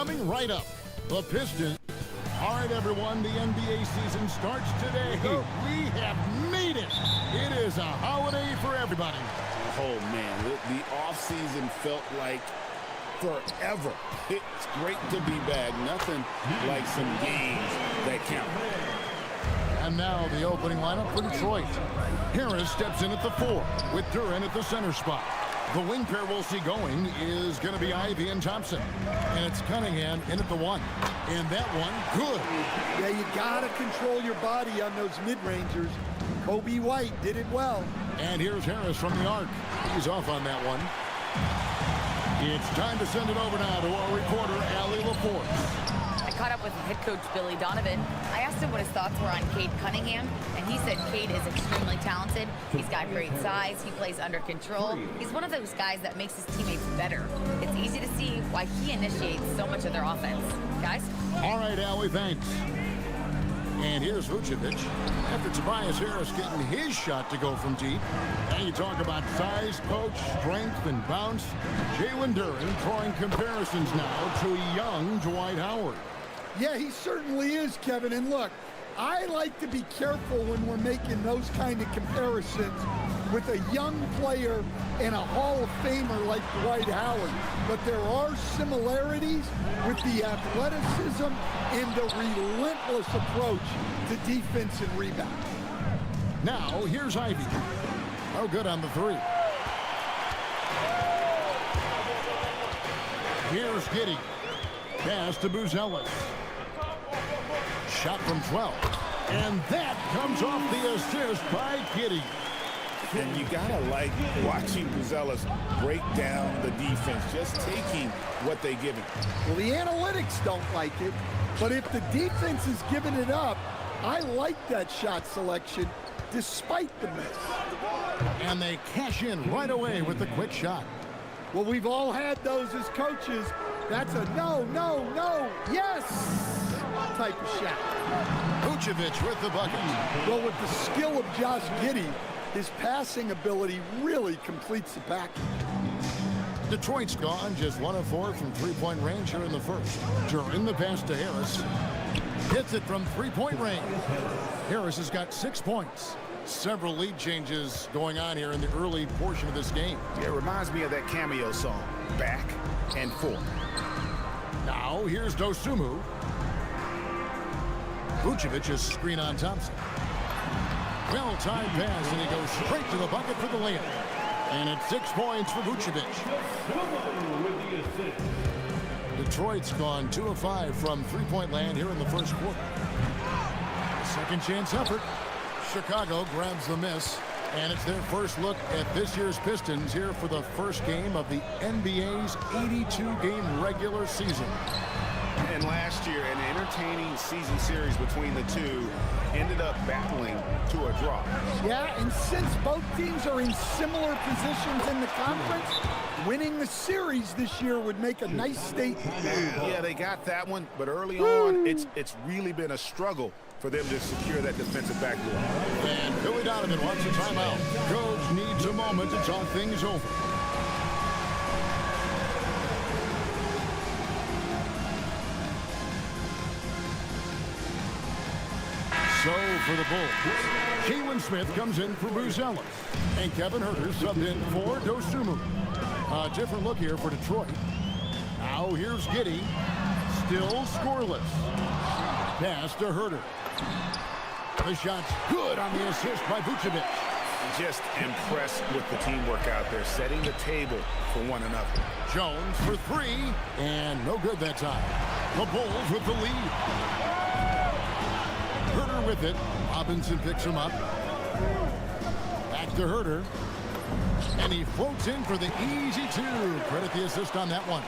Coming right up, the Pistons. All right, everyone, the NBA season starts today. We have made it. It is a holiday for everybody. Oh, man, the offseason felt like forever. It's great to be back. Nothing like some games that count. And now the opening lineup for Detroit. Harris steps in at the 4 with Duran at the center spot. The wing pair we'll see going is going to be Ivy and Thompson. And it's Cunningham in at the 1. And that one, good. Yeah, you got to control your body on those mid-rangers. Kobe White did it well. And here's Harris from the arc. He's off on that one. It's time to send it over now to our reporter, Allie LaForce. I caught up with head coach Billy Donovan. I asked him what his thoughts were on Cade Cunningham, and he said Cade is extremely talented. He's got great size. He plays under control. He's one of those guys that makes his teammates better. It's easy to see why he initiates so much of their offense. Guys? All right, Allie, thanks. And here's Vucevic. After Tobias Harris getting his shot to go from deep. And you talk about size, coach, strength, and bounce. Jalen Duran drawing comparisons now to young Dwight Howard. Yeah, he certainly is, Kevin. And look, I like to be careful when we're making those kind of comparisons with a young player and a Hall of Famer like Dwight Howard. But there are similarities with the athleticism and the relentless approach to defense and rebound. Now, here's Ivy. Oh, good on the 3. Here's Giddey. Pass to Buzelis. Shot from 12. And that comes off the assist by Giddey. And you gotta like watching Buzelis break down the defense, just taking what they give him. Well, the analytics don't like it, but if the defense is giving it up, I like that shot selection despite the miss. And they cash in right away with the quick shot. Well, we've all had those as coaches. That's a no, no, no, yes type of shot. Vucevic with the bucket. Well, with the skill of Josh Giddey, his passing ability really completes the package. Detroit's gone just 1 of 4 from three-point range here in the first. During the pass to Harris. Hits it from three-point range. Harris has got 6 points. Several lead changes going on here in the early portion of this game. Yeah, it reminds me of that cameo song, Back and Forth. Now, here's Dosunmu. Vucevic's screen on Thompson. Well-timed pass, and he goes straight to the bucket for the layup. And it's 6 points for Vucevic. Detroit's gone 2 of 5 from three-point land here in the first quarter. Second chance effort. Chicago grabs the miss. And it's their first look at this year's Pistons here for the first game of the NBA's 82-game regular season. And last year, an entertaining season series between the two ended up battling to a draw. Yeah, and since both teams are in similar positions in the conference, winning the series this year would make a nice statement. Yeah, they got that one, but early on, it's really been a struggle for them to secure that defensive backboard. And Billy Donovan wants a timeout. Coach needs a moment to talk things over. So for the Bulls, Keelan Smith comes in for Buzelis. And Kevin Huerter subbed in for Dosunmu. A different look here for Detroit. Now here's Giddey. Still scoreless. Pass to Huerter. The shot's good on the assist by Vucevic. Just impressed with the teamwork out there, setting the table for one another. Jones for 3, and no good that time. The Bulls with the lead. Huerter with it. Robinson picks him up. Back to Huerter. And he floats in for the easy 2. Credit the assist on that one.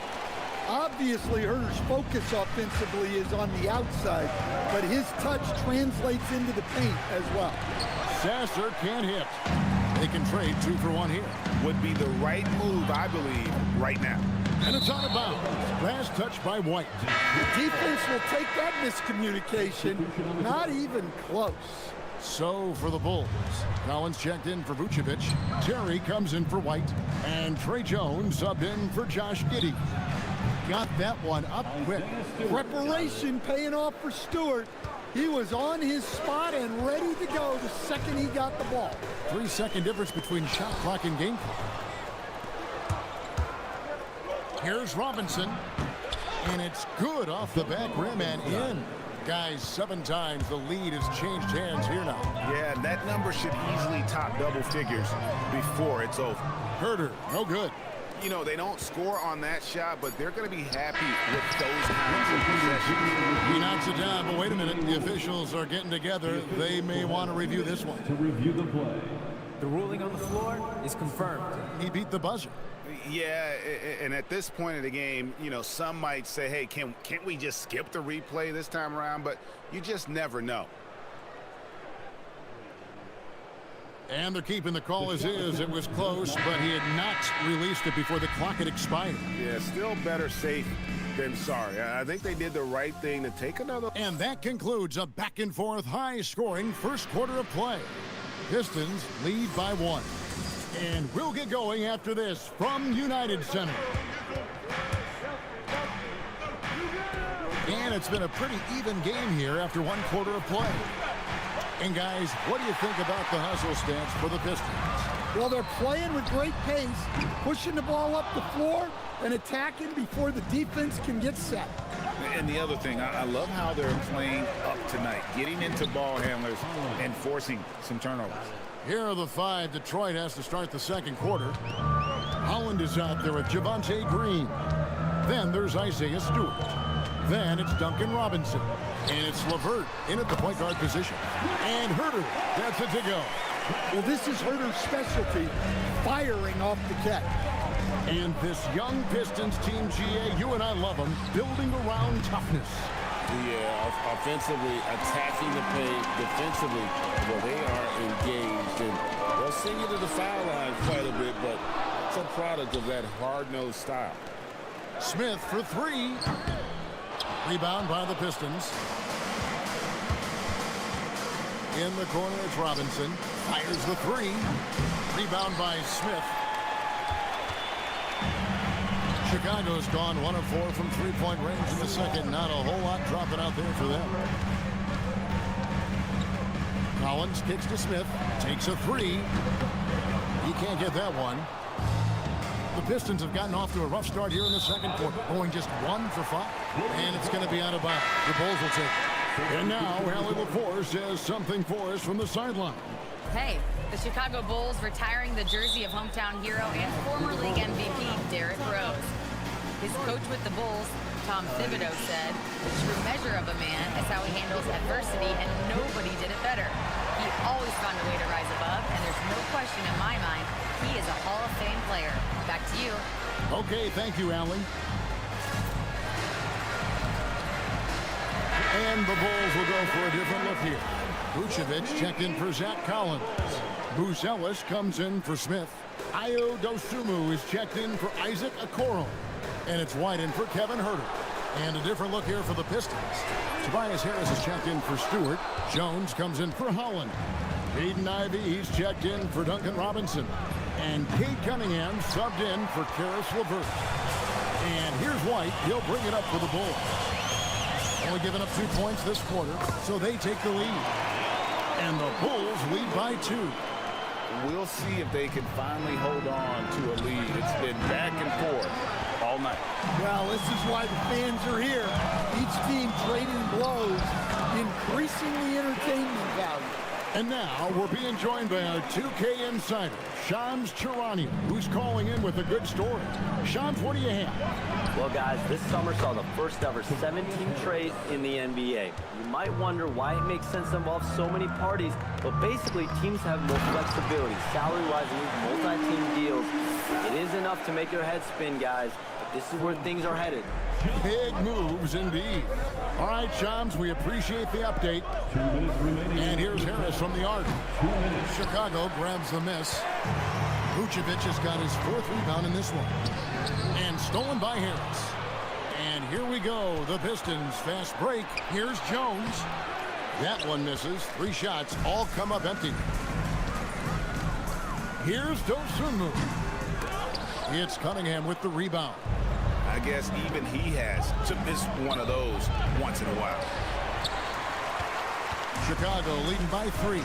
Obviously, Huerter's focus offensively is on the outside, but his touch translates into the paint as well. Sasser can't hit. They can trade 2 for 1 here. Would be the right move, I believe, right now. And it's out of bounds. Last touch by White. The defense will take that miscommunication. Not even close. So for the Bulls, Collins checked in for Vucevic. Terry comes in for White. And Trey Jones subbed in for Josh Giddey. got that one up quick. Preparation paying off for Stewart. He was on his spot and ready to go the second he got the ball. 3-second difference between shot clock and game clock. Here's Robinson. And it's good off the back rim and in. Guys, 7 times the lead has changed hands here now. Yeah, that number should easily top double figures before it's over. Herter, no good. You know, they don't score on that shot, but they're going to be happy with those kinds of possessions. He knocks it down, but wait a minute. The officials are getting together. They may want to review this one. To review the play. The ruling on the floor is confirmed. He beat the buzzer. Yeah, and at this point in the game, you know, some might say, hey, can't we just skip the replay this time around? But you just never know. And they're keeping the call as is. It was close, but he had not released it before the clock had expired. Yeah, still better safe than sorry. I think they did the right thing to take another. And that concludes a back-and-forth, high-scoring first quarter of play. Pistons lead by 1. And we'll get going after this from United Center. And it's been a pretty even game here after 1 quarter of play. And guys, what do you think about the hustle stance for the Pistons? Well, they're playing with great pace, pushing the ball up the floor and attacking before the defense can get set. And the other thing, I love how they're playing up tonight, getting into ball handlers and forcing some turnovers. Here are the 5 Detroit has to start the second quarter. Holland is out there with Javonte Green. Then there's Isaiah Stewart. Then it's Duncan Robinson. And it's LeVert in at the point guard position. And Herter gets it to go. Well, this is Herter's specialty, firing off the catch. And this young Pistons team, GA, you and I love them, building around toughness. Yeah, offensively, attacking the paint, defensively, well, they are engaged. And they'll send you to the foul line quite a bit, but it's a product of that hard-nosed style. Smith for 3. Rebound by the Pistons. In the corner, it's Robinson. Fires the 3. Rebound by Smith. Chicago's gone 1 of 4 from 3-point range in the second. Not a whole lot dropping out there for them. Collins kicks to Smith. Takes a 3. He can't get that one. The Pistons have gotten off to a rough start here in the second quarter, going just 1 for 5. And it's going to be out of bounds. The Bulls will take it. And now, Allie LaForce says something for us from the sideline. Hey, the Chicago Bulls retiring the jersey of hometown hero and former league MVP Derrick Rose. His coach with the Bulls, Tom Thibodeau, said, "The true measure of a man is how he handles adversity, and nobody did it better. He always found a way to rise above, and there's no question in my mind he is a Hall of Fame player." Back to you. Okay, thank you, Allie. And the Bulls will go for a different look here. Vucevic checked in for Zach Collins. Bruce Ellis comes in for Smith. Ayo Dosunmu is checked in for Isaac Okoro. And it's White in for Kevin Herter. And a different look here for the Pistons. Tobias Harris is checked in for Stewart. Jones comes in for Holland. Aiden Ivey, he's checked in for Duncan Robinson. And Cade Cunningham subbed in for Karis LeVert. And here's White. He'll bring it up for the Bulls. Only giving up 2 points this quarter, so they take the lead. And the Bulls lead by 2. We'll see if they can finally hold on to a lead. It's been back and forth all night. Well, this is why the fans are here. Each team trading blows, increasing the entertainment value. And now we're being joined by our 2K insider, Shams Charania, who's calling in with a good story. Shams, what do you have? Well, guys, this summer saw the first ever 7-team trade in the NBA. You might wonder why it makes sense to involve so many parties, but basically teams have more flexibility, salary-wise, and these multi-team deals. It is enough to make your head spin, guys. But this is where things are headed. Big moves indeed. All right, Shams, we appreciate the update. 2 minutes remaining. And here's Harris from the arc. 2 minutes. Chicago grabs the miss. Vucevic has got his 4th rebound in this one. And stolen by Harris. And here we go. The Pistons fast break. Here's Jones. That one misses. 3 shots all come up empty. Here's Dosunmu. It's Cunningham with the rebound. I guess even he has to miss one of those once in a while. Chicago leading by 3.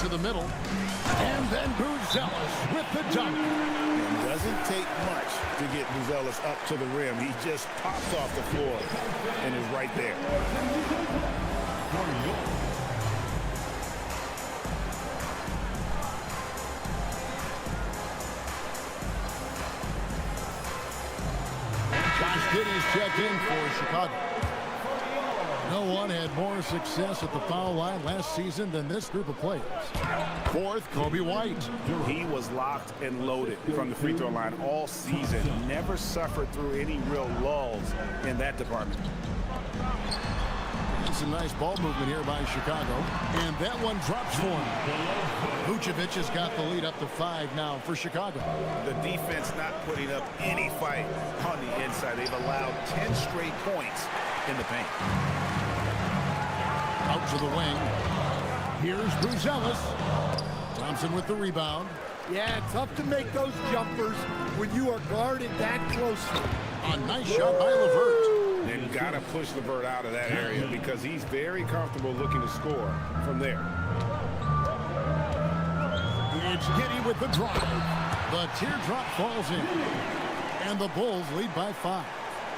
To the middle. And then Buzelis with the dunk. It doesn't take much to get Buzelis up to the rim. He just pops off the floor and is right there. Josh Giddey's checked in for Chicago. No one had more success at the foul line last season than this group of players. 4th, Kobe White. He was locked and loaded from the free throw line all season. Never suffered through any real lulls in that department. Some nice ball movement here by Chicago. And that one drops for him. Vucevic has got the lead up to 5 now for Chicago. The defense not putting up any fight on the inside. They've allowed 10 straight points in the paint. Out to the wing. Here's Buzelis. Thompson with the rebound. Yeah, tough to make those jumpers when you are guarded that closely. A nice shot by LeVert. And got to push LeVert out of that area because he's very comfortable looking to score from there. It's Giddey with the drive. The teardrop falls in. And the Bulls lead by 5.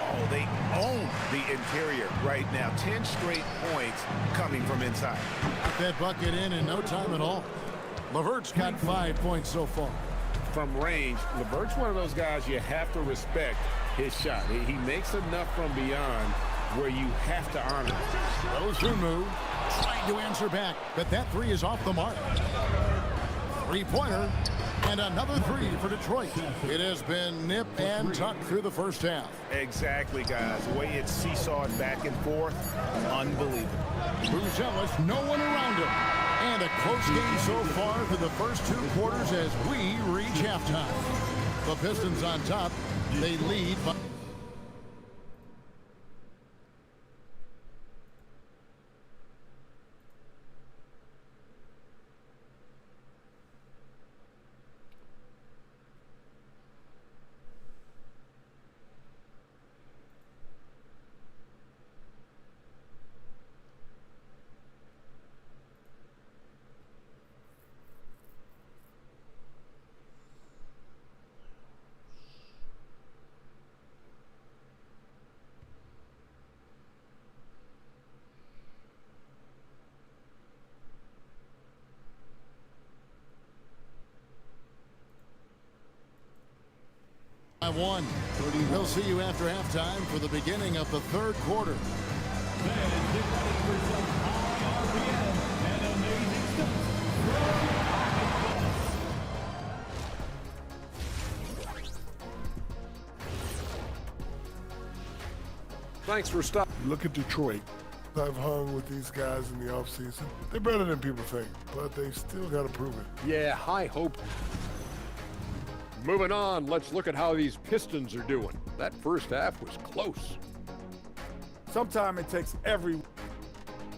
Oh, they own the interior right now. 10 straight points coming from inside. Got that bucket in no time at all. LeVert's got 5 points so far. From range, LeVert's one of those guys you have to respect his shot. He makes enough from beyond where you have to honor it. Dosunmu trying to answer back, but that 3 is off the mark. 3-pointer. And another 3 for Detroit. It has been nip and tuck through the first half. Exactly, guys. The way it's seesawed back and forth, unbelievable. Buzelis, no one around him. And a close game so far for the first 2 quarters as we reach halftime. The Pistons on top. They lead by... One. We'll see you after halftime for the beginning of the 3rd quarter. Thanks for stopping. Look at Detroit. I've hung with these guys in the offseason. They're better than people think, but they still got to prove it. Yeah, high hope. Moving on, let's look at how these Pistons are doing. That first half was close. Sometimes it takes every...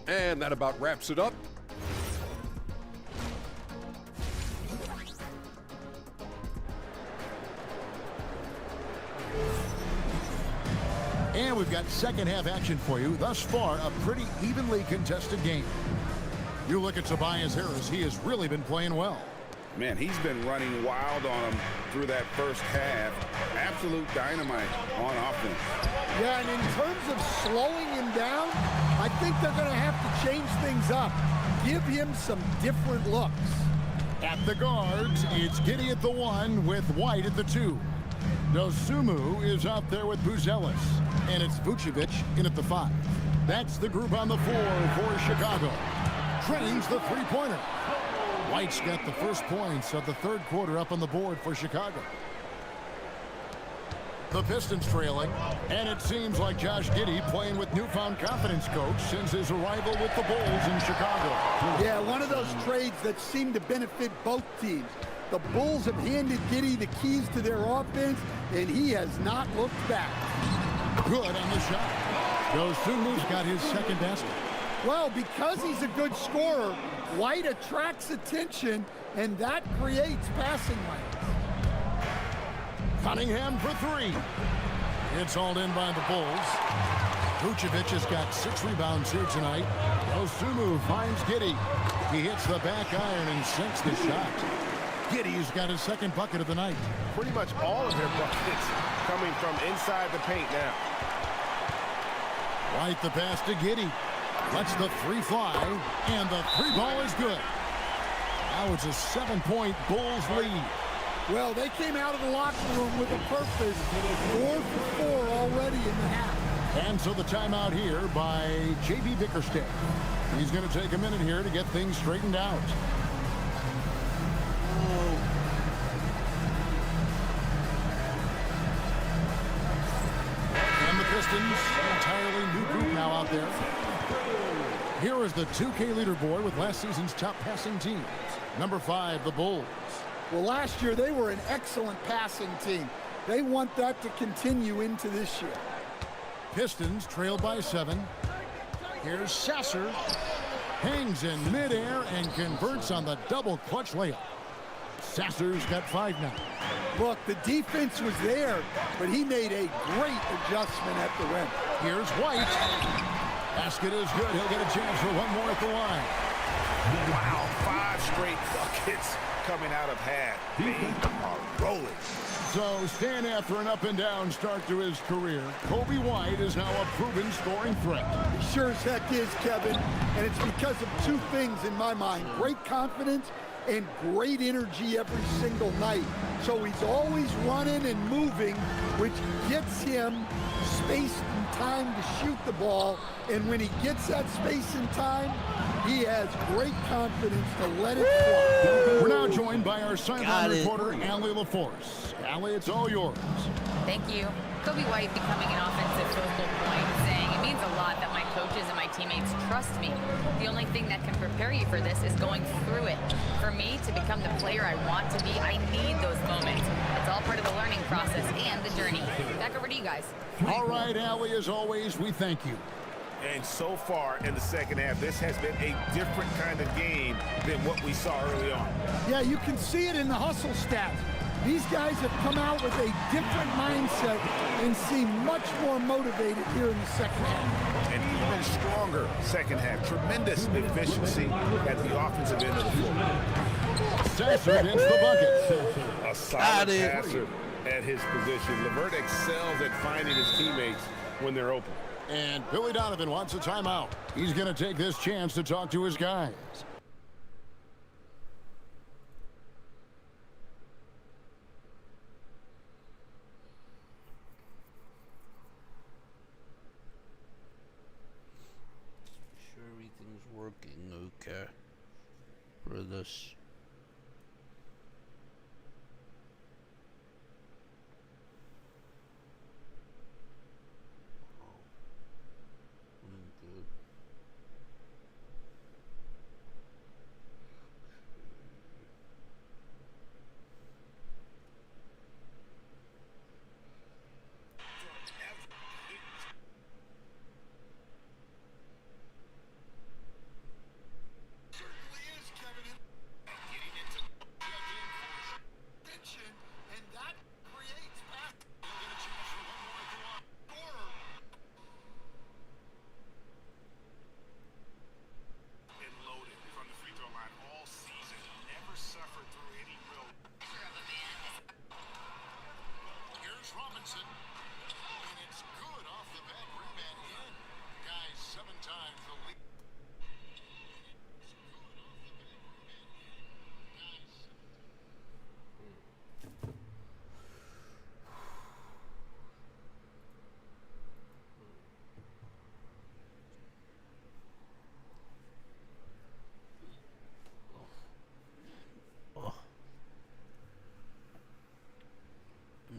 And that about wraps it up. And we've got second half action for you. Thus far, a pretty evenly contested game. You look at Tobias Harris. He has really been playing well. Man, he's been running wild on him through that first half. Absolute dynamite on offense. Yeah, and in terms of slowing him down, I think they're going to have to change things up. Give him some different looks. At the guards, it's Giddey at the 1 with White at the 2. Dosunmu is out there with Buzelis. And it's Vucevic in at the 5. That's the group on the 4 for Chicago. Trains the 3-pointer. White's got the first points of the 3rd quarter up on the board for Chicago. The Pistons trailing, and it seems like Josh Giddey playing with newfound confidence, coach, since his arrival with the Bulls in Chicago. Yeah, one of those trades that seem to benefit both teams. The Bulls have handed Giddey the keys to their offense, and he has not looked back. Good on the shot. Dosunmu's got his second basket. Well, because he's a good scorer, White attracts attention, and that creates passing lanes. Cunningham for 3. It's hauled in by the Bulls. Vucevic has got 6 rebounds here tonight. Dosunmu finds Giddey. He hits the back iron and sinks the shot. Giddey's got his second bucket of the night. Pretty much all of their buckets coming from inside the paint now. White the pass to Giddey. Lets the 3 fly, and the 3 ball is good. Now it's a 7-point Bulls lead. Well, they came out of the locker room with a purpose. 4 for 4 already in the half. And so the timeout here by J.B. Bickerstaff. He's going to take a minute here to get things straightened out. And the Pistons, an entirely new group now out there. Here is the 2K leaderboard with last season's top passing teams. Number 5, the Bulls. Well, last year they were an excellent passing team. They want that to continue into this year. Pistons trail by 7. Here's Sasser. Hangs in midair and converts on the double clutch layup. Sasser's got 5 now. Look, the defense was there, but he made a great adjustment at the rim. Here's White. Basket is good. He'll get a chance for one more at the line. Wow, 5 straight buckets coming out of half. They are rolling. So, staying after an up-and-down start to his career, Kobe White is now a proven scoring threat. He sure as heck is, Kevin, and it's because of 2 things in my mind. Great confidence and great energy every single night. So he's always running and moving, which gets him space and time to shoot the ball. And when he gets that space and time, he has great confidence to let it fly. We're now joined by our sideline reporter, Allie LaForce. Allie, it's all yours. Thank you. Kobe White becoming an offensive focal point, saying it means a lot that my coaches and my teammates trust me. The only thing that can prepare you for this is going through it. For me to become the player I want to be, I need those moments. It's all part of the learning process and the journey. Back over to you guys. All right, Allie, as always, we thank you. And so far in the second half, this has been a different kind of game than what we saw early on. Yeah, you can see it in the hustle stats. These guys have come out with a different mindset and seem much more motivated here in the second half. An even stronger second half. Tremendous efficiency at the offensive end of the floor. Sasser hits the bucket. A solid passer at his position. LeVert excels at finding his teammates when they're open. And Billy Donovan wants a timeout. He's going to take this chance to talk to his guys. Sure everything's working okay for this.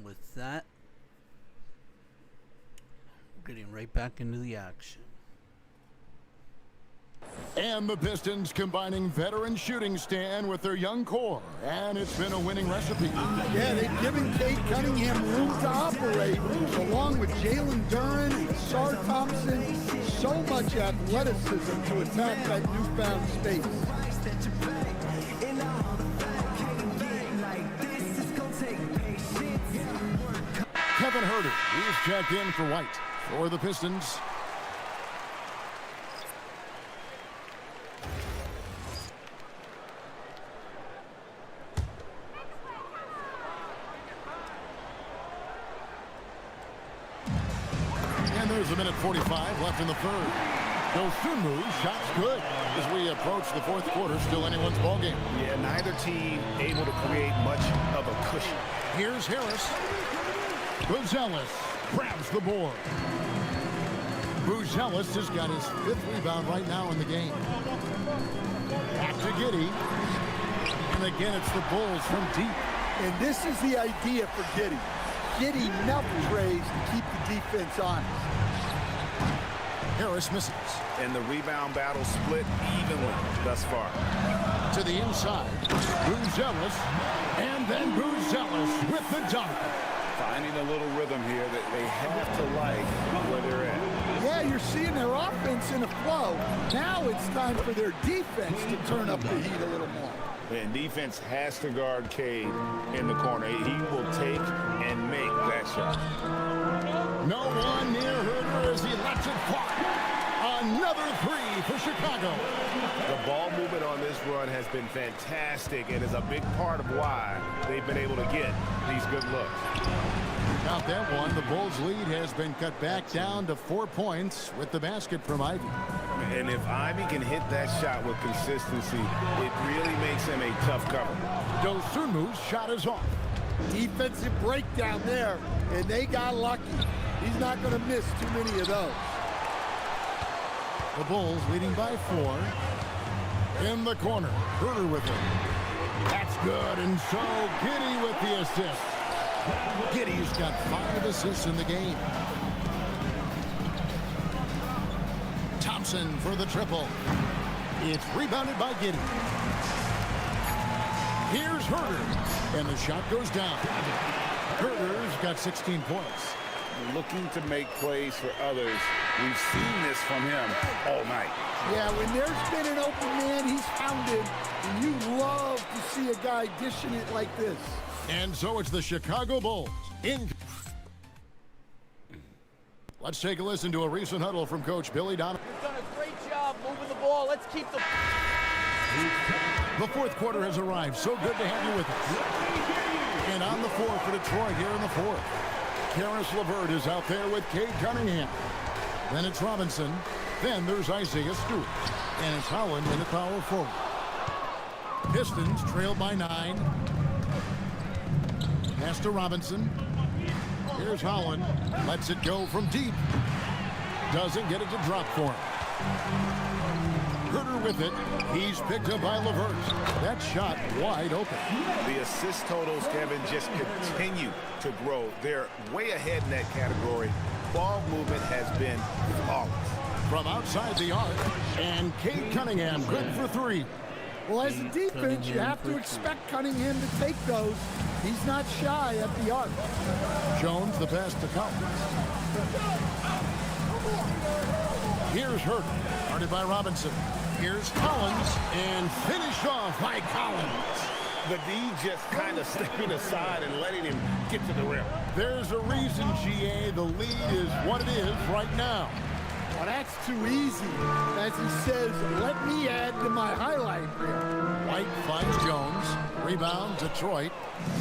With that, we're getting right back into the action. And the Pistons combining veteran shooting stand with their young core. And it's been a winning recipe. Yeah, they've given Cade Cunningham room to operate, along with Jalen Duren and Sar Thompson. So much athleticism to attack that newfound space. Kevin Herter, he's checked in for White for the Pistons. And there's a minute 45 left in the third. Dosunmu, shot's good as we approach the fourth quarter. Still anyone's ballgame. Yeah, neither team able to create much of a cushion. Here's Harris. Buzelis grabs the board. Buzelis has got his 5th rebound right now in the game. Back to Giddey. And again, it's the Bulls from deep. And this is the idea for Giddey. Giddey never trays to keep the defense honest. Harris misses. And the rebound battle split evenly thus far. To the inside. Buzelis. And then Buzelis with the dunk. Finding a little rhythm here that they have to like where they're at. Yeah, you're seeing their offense in a flow. Now it's time for their defense to turn up the heat a little more. And defense has to guard Cade in the corner. He will take and make that shot. No one near Herter as he lets it fly. Another 3 for Chicago. The ball movement on this run has been fantastic and is a big part of why they've been able to get these good looks. Count that one. The Bulls' lead has been cut back down to 4 points with the basket from Ivy. And if Ivy can hit that shot with consistency, it really makes him a tough cover. Dosunmu's shot is off. Defensive breakdown there, and they got lucky. He's not going to miss too many of those. The Bulls leading by 4. In the corner, Herter with it. That's good, and so Giddey with the assist. Giddey's got 5 assists in the game. Thompson for the triple. It's rebounded by Giddey. Here's Herter, and the shot goes down. Herter's got 16 points. Looking to make plays for others. We've seen this from him all night. Yeah, when there's been an open man, he's found it. And you love to see a guy dishing it like this. And so it's the Chicago Bulls. Let's take a listen to a recent huddle from Coach Billy Donovan. You've done a great job moving the ball. Let's keep the... The fourth quarter has arrived. So good to have you with us. And on the floor for Detroit here in the fourth. Karis LeVert is out there with Cade Cunningham. Then it's Robinson. Then there's Isaiah Stewart. And it's Howland in the power forward. Pistons trail by 9. Pass to Robinson. Here's Howland. Lets it go from deep. Doesn't get it to drop for him. Herter with it. He's picked up by LeVert. That shot wide open. The assist totals, Kevin, just continue to grow. They're way ahead in that category. Ball movement has been flawless. From outside the arc, and Cade Cunningham good for 3. Well, as a defense, you have to expect Cunningham to take those. He's not shy at the arc. Jones the pass to Collins. Here's Herter, guarded by Robinson. Here's Collins, and finished off by Collins. The D just kind of stepping aside and letting him get to the rim. There's a reason, GA, the lead is what it is right now. Well, that's too easy. As he says, let me add to my highlight reel. White finds Jones. Rebound, Detroit.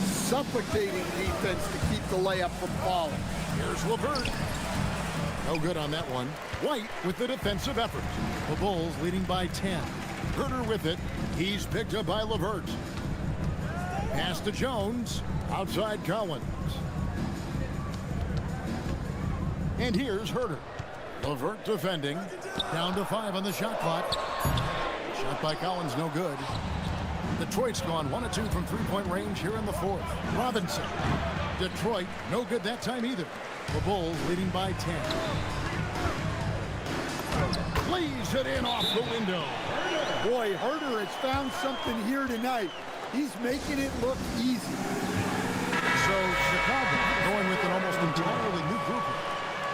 Suffocating defense to keep the layup from falling. Here's LeVert. No good on that one. White with the defensive effort. The Bulls leading by 10. Herter with it. He's picked up by LeVert. Pass to Jones. Outside Collins. And here's Herter. LeVert defending. Down to 5 on the shot clock. Shot by Collins, no good. Detroit's gone 1 of 2 from three-point range here in the fourth. Robinson. Detroit, no good that time either. The Bulls leading by 10. Lays it in off the window. Boy, Herter has found something here tonight. He's making it look easy. So Chicago going with an almost entirely new group.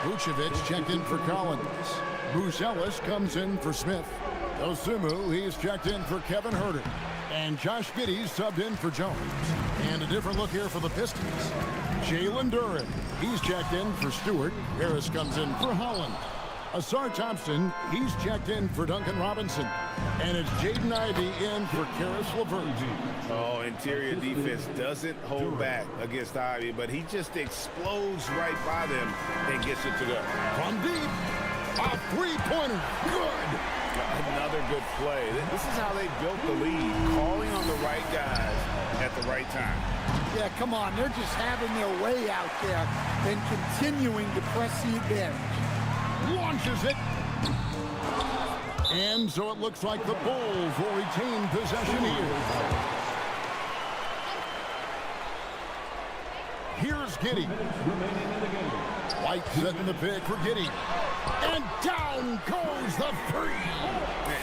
Vucevic checked in for Collins. Buzelis comes in for Smith. Dosunmu, he's checked in for Kevin Herter. And Josh Giddey subbed in for Jones. And a different look here for the Pistons. Jalen Duren. He's checked in for Stewart. Harris comes in for Holland. Asar Thompson, he's checked in for Duncan Robinson. And it's Jaden Ivey in for Karis LeVert. Oh, interior defense doesn't hold back against Ivey, but he just explodes right by them and gets it to go. From deep, a three-pointer. Good. Another good play. This is how they built the lead, calling on the right guys at the right time. Yeah, come on. They're just having their way out there and continuing to press the advantage. Launches it. And so it looks like the Bulls will retain possession here. Here's Giddey. White setting the pick for Giddey. And down goes the three.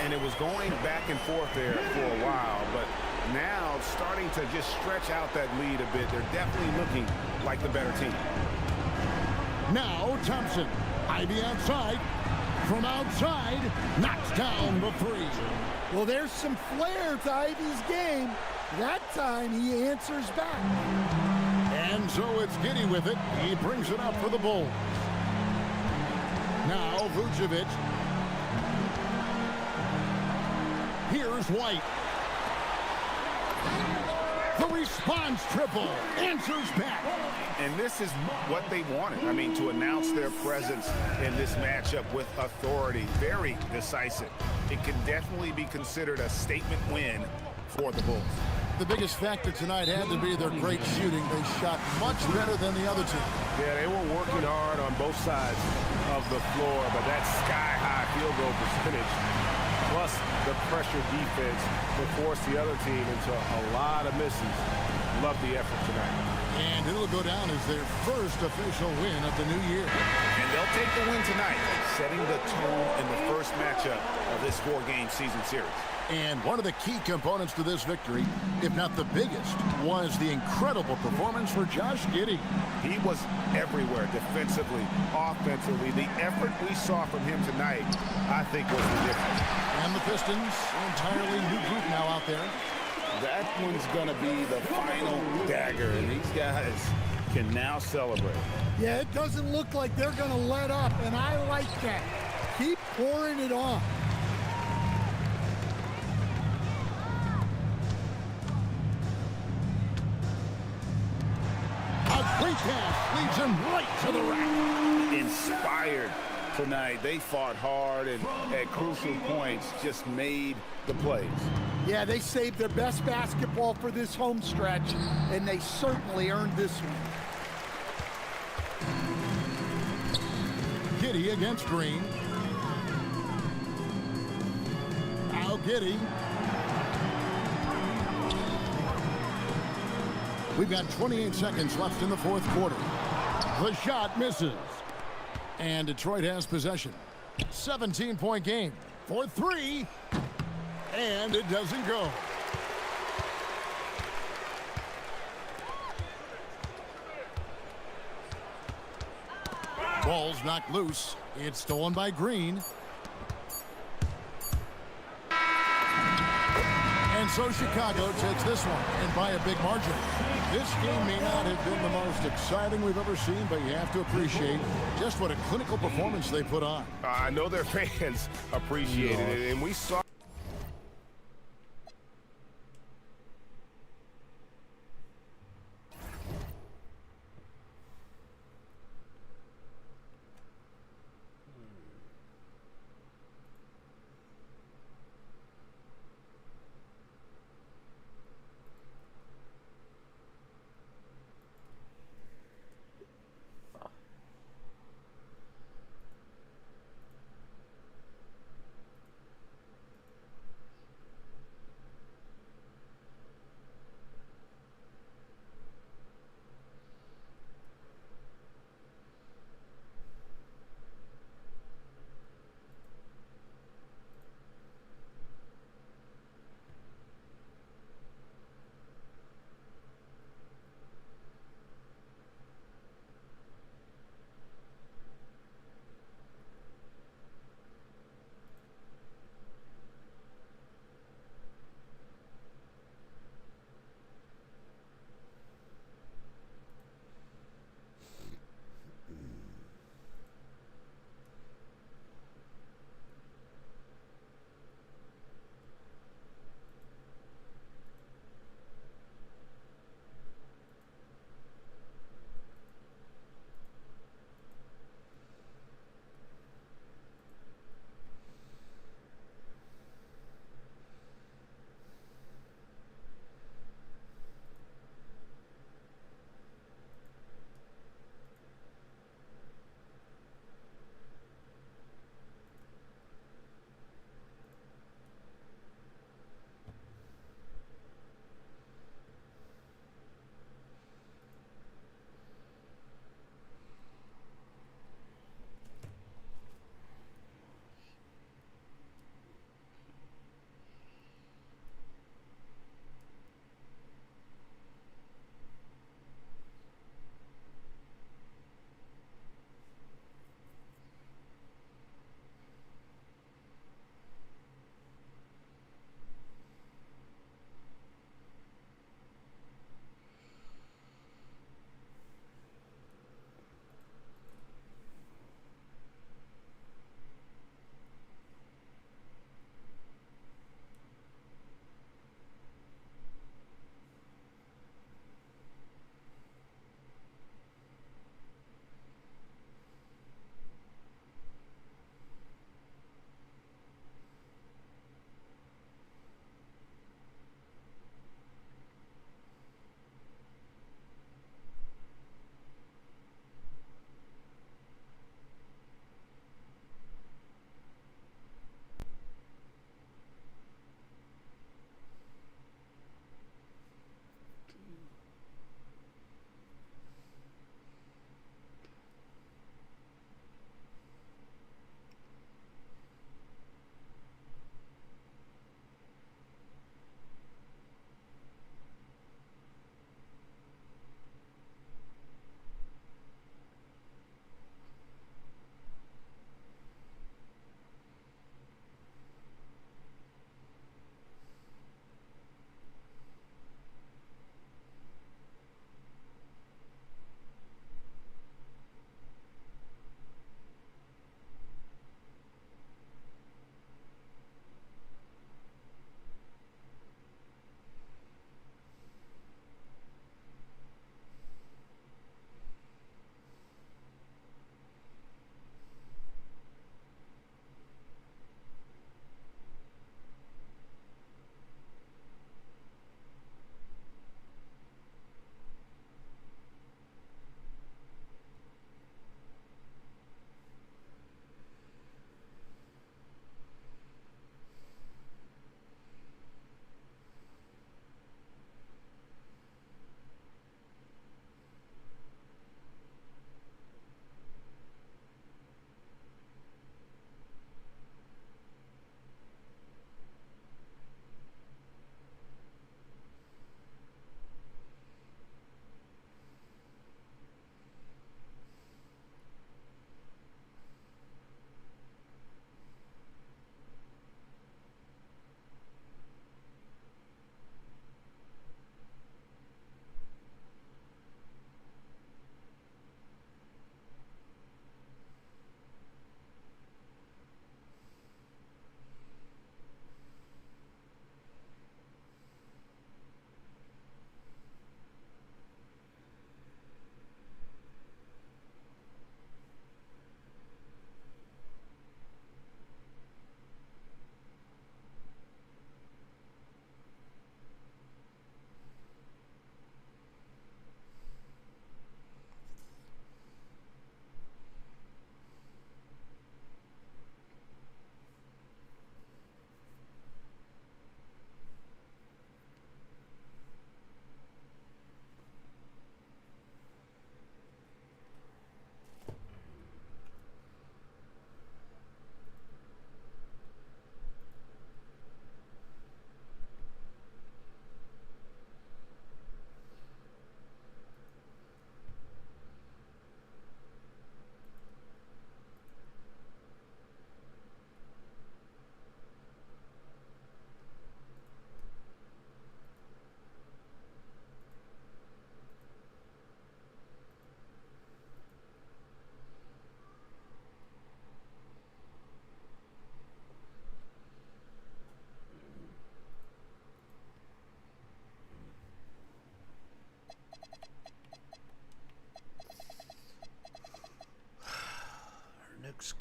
And it was going back and forth there for a while, but now starting to just stretch out that lead a bit. They're definitely looking like the better team. Now Thompson. Ivey outside. From outside, knocks down the three. Well, there's some flair to Ivey's game. That time he answers back. And so it's Giddey with it. He brings it up for the Bulls. Now Vucevic. Here's White. The response triple answers back. And this is what they wanted. I mean, to announce their presence in this matchup with authority. Very decisive. It can definitely be considered a statement win for the Bulls. The biggest factor tonight had to be their great shooting. They shot much better than the other team. Yeah, they were working hard on both sides of the floor, but that sky-high field goal percentage plus the pressure defense will force the other team into a lot of misses. Love the effort tonight. And it'll go down as their first official win of the new year. And they'll take the win tonight, setting the tone in the first matchup of this four-game season series. And one of the key components to this victory, if not the biggest, was the incredible performance for Josh Giddey. He was everywhere, defensively, offensively. The effort we saw from him tonight, I think, was the difference. And the Pistons, entirely new group now out there. That one's going to be the final dagger, and these guys can now celebrate. Yeah, it doesn't look like they're going to let up, and I like that. Keep pouring it on. A great pass leads him right to the rack. Inspired tonight. They fought hard and at crucial points just made the plays. Yeah, they saved their best basketball for this home stretch, and they certainly earned this one. Giddey against Green. Now Giddey. We've got 28 seconds left in the fourth quarter. The shot misses. And Detroit has possession. 17-point game for three. And it doesn't go. Ball's knocked loose. It's stolen by Green. And so Chicago takes this one, and by a big margin. This game may not have been the most exciting we've ever seen, but you have to appreciate just what a clinical performance they put on. I know their fans appreciated it, and we saw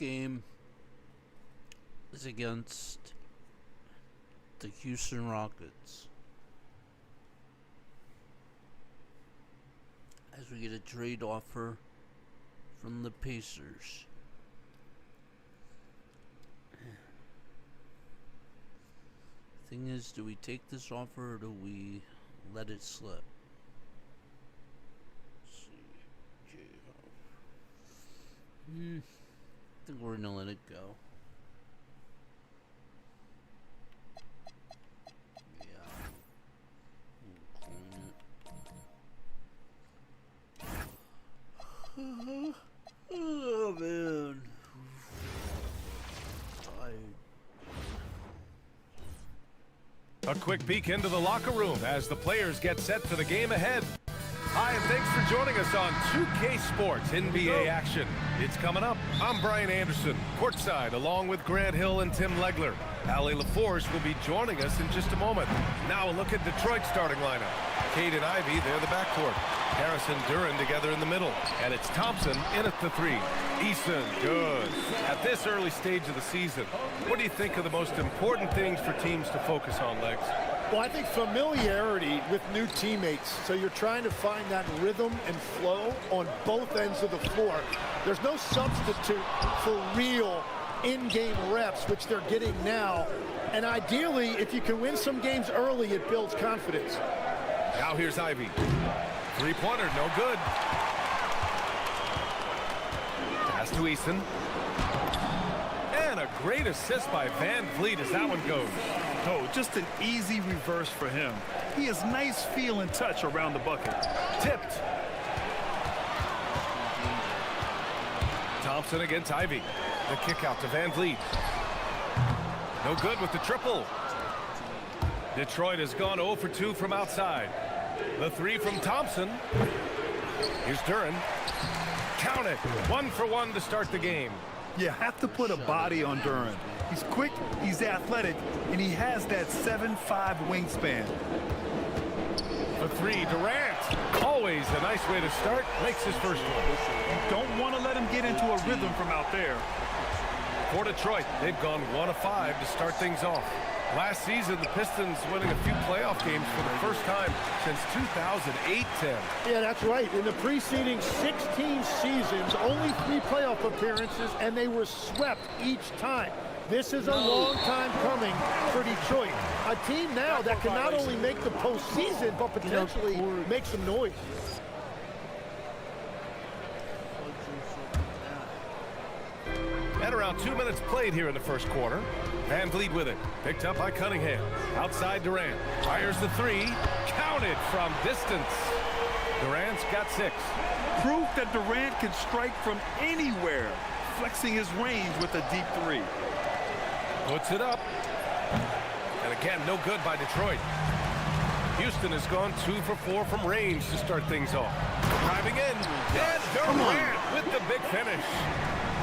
game is against the Houston Rockets. As we get a trade offer from the Pacers. Thing is, do we take this offer or do we let it slip? Let's see. I think we're gonna let it go. Yeah. Oh man. A quick peek into the locker room as the players get set for the game ahead. Hi, and thanks for joining us on 2K Sports NBA action. It's coming up. I'm Brian Anderson, courtside, along with Grant Hill and Tim Legler. Allie LaForge will be joining us in just a moment. Now a look at Detroit's starting lineup. Cade and Ivy, they're the backcourt. Harris and Duran together in the middle. And it's Thompson in at the 3. Eason, good. At this early stage of the season, what do you think are the most important things for teams to focus on, Legs? Well, I think familiarity with new teammates. So you're trying to find that rhythm and flow on both ends of the floor. There's no substitute for real in-game reps, which they're getting now. And ideally, if you can win some games early, it builds confidence. Now here's Ivy. Three-pointer, no good. Pass to Eason. And a great assist by Van Vliet as that one goes. Oh, just an easy reverse for him. He has nice feel and touch around the bucket. Tipped. Thompson against Ivy. The kick out to Van Vliet. No good with the triple. Detroit has gone 0 for 2 from outside. The 3 from Thompson. Here's Duran. Count it. 1 for 1 to start the game. You have to put a body on Duran. He's quick, he's athletic, and he has that 7'5" wingspan. The 3, Durant. Always a nice way to start. Makes his first one. You don't want to let him get into a rhythm from out there. For Detroit, they've gone 1 of 5 to start things off. Last season, the Pistons winning a few playoff games for the first time since 2008-10. Yeah, that's right. In the preceding 16 seasons, only 3 playoff appearances, and they were swept each time. This is a long time coming for Detroit. A team now that can not only make the postseason, but potentially make some noise. And around 2 minutes played here in the first quarter. Van Vliet with it. Picked up by Cunningham. Outside Durant. Fires the 3. Counted from distance. Durant's got 6. Proof that Durant can strike from anywhere, flexing his range with a deep 3. Puts it up. And again, no good by Detroit. Houston has gone 2 for 4 from range to start things off. Driving in. And Durant with the big finish.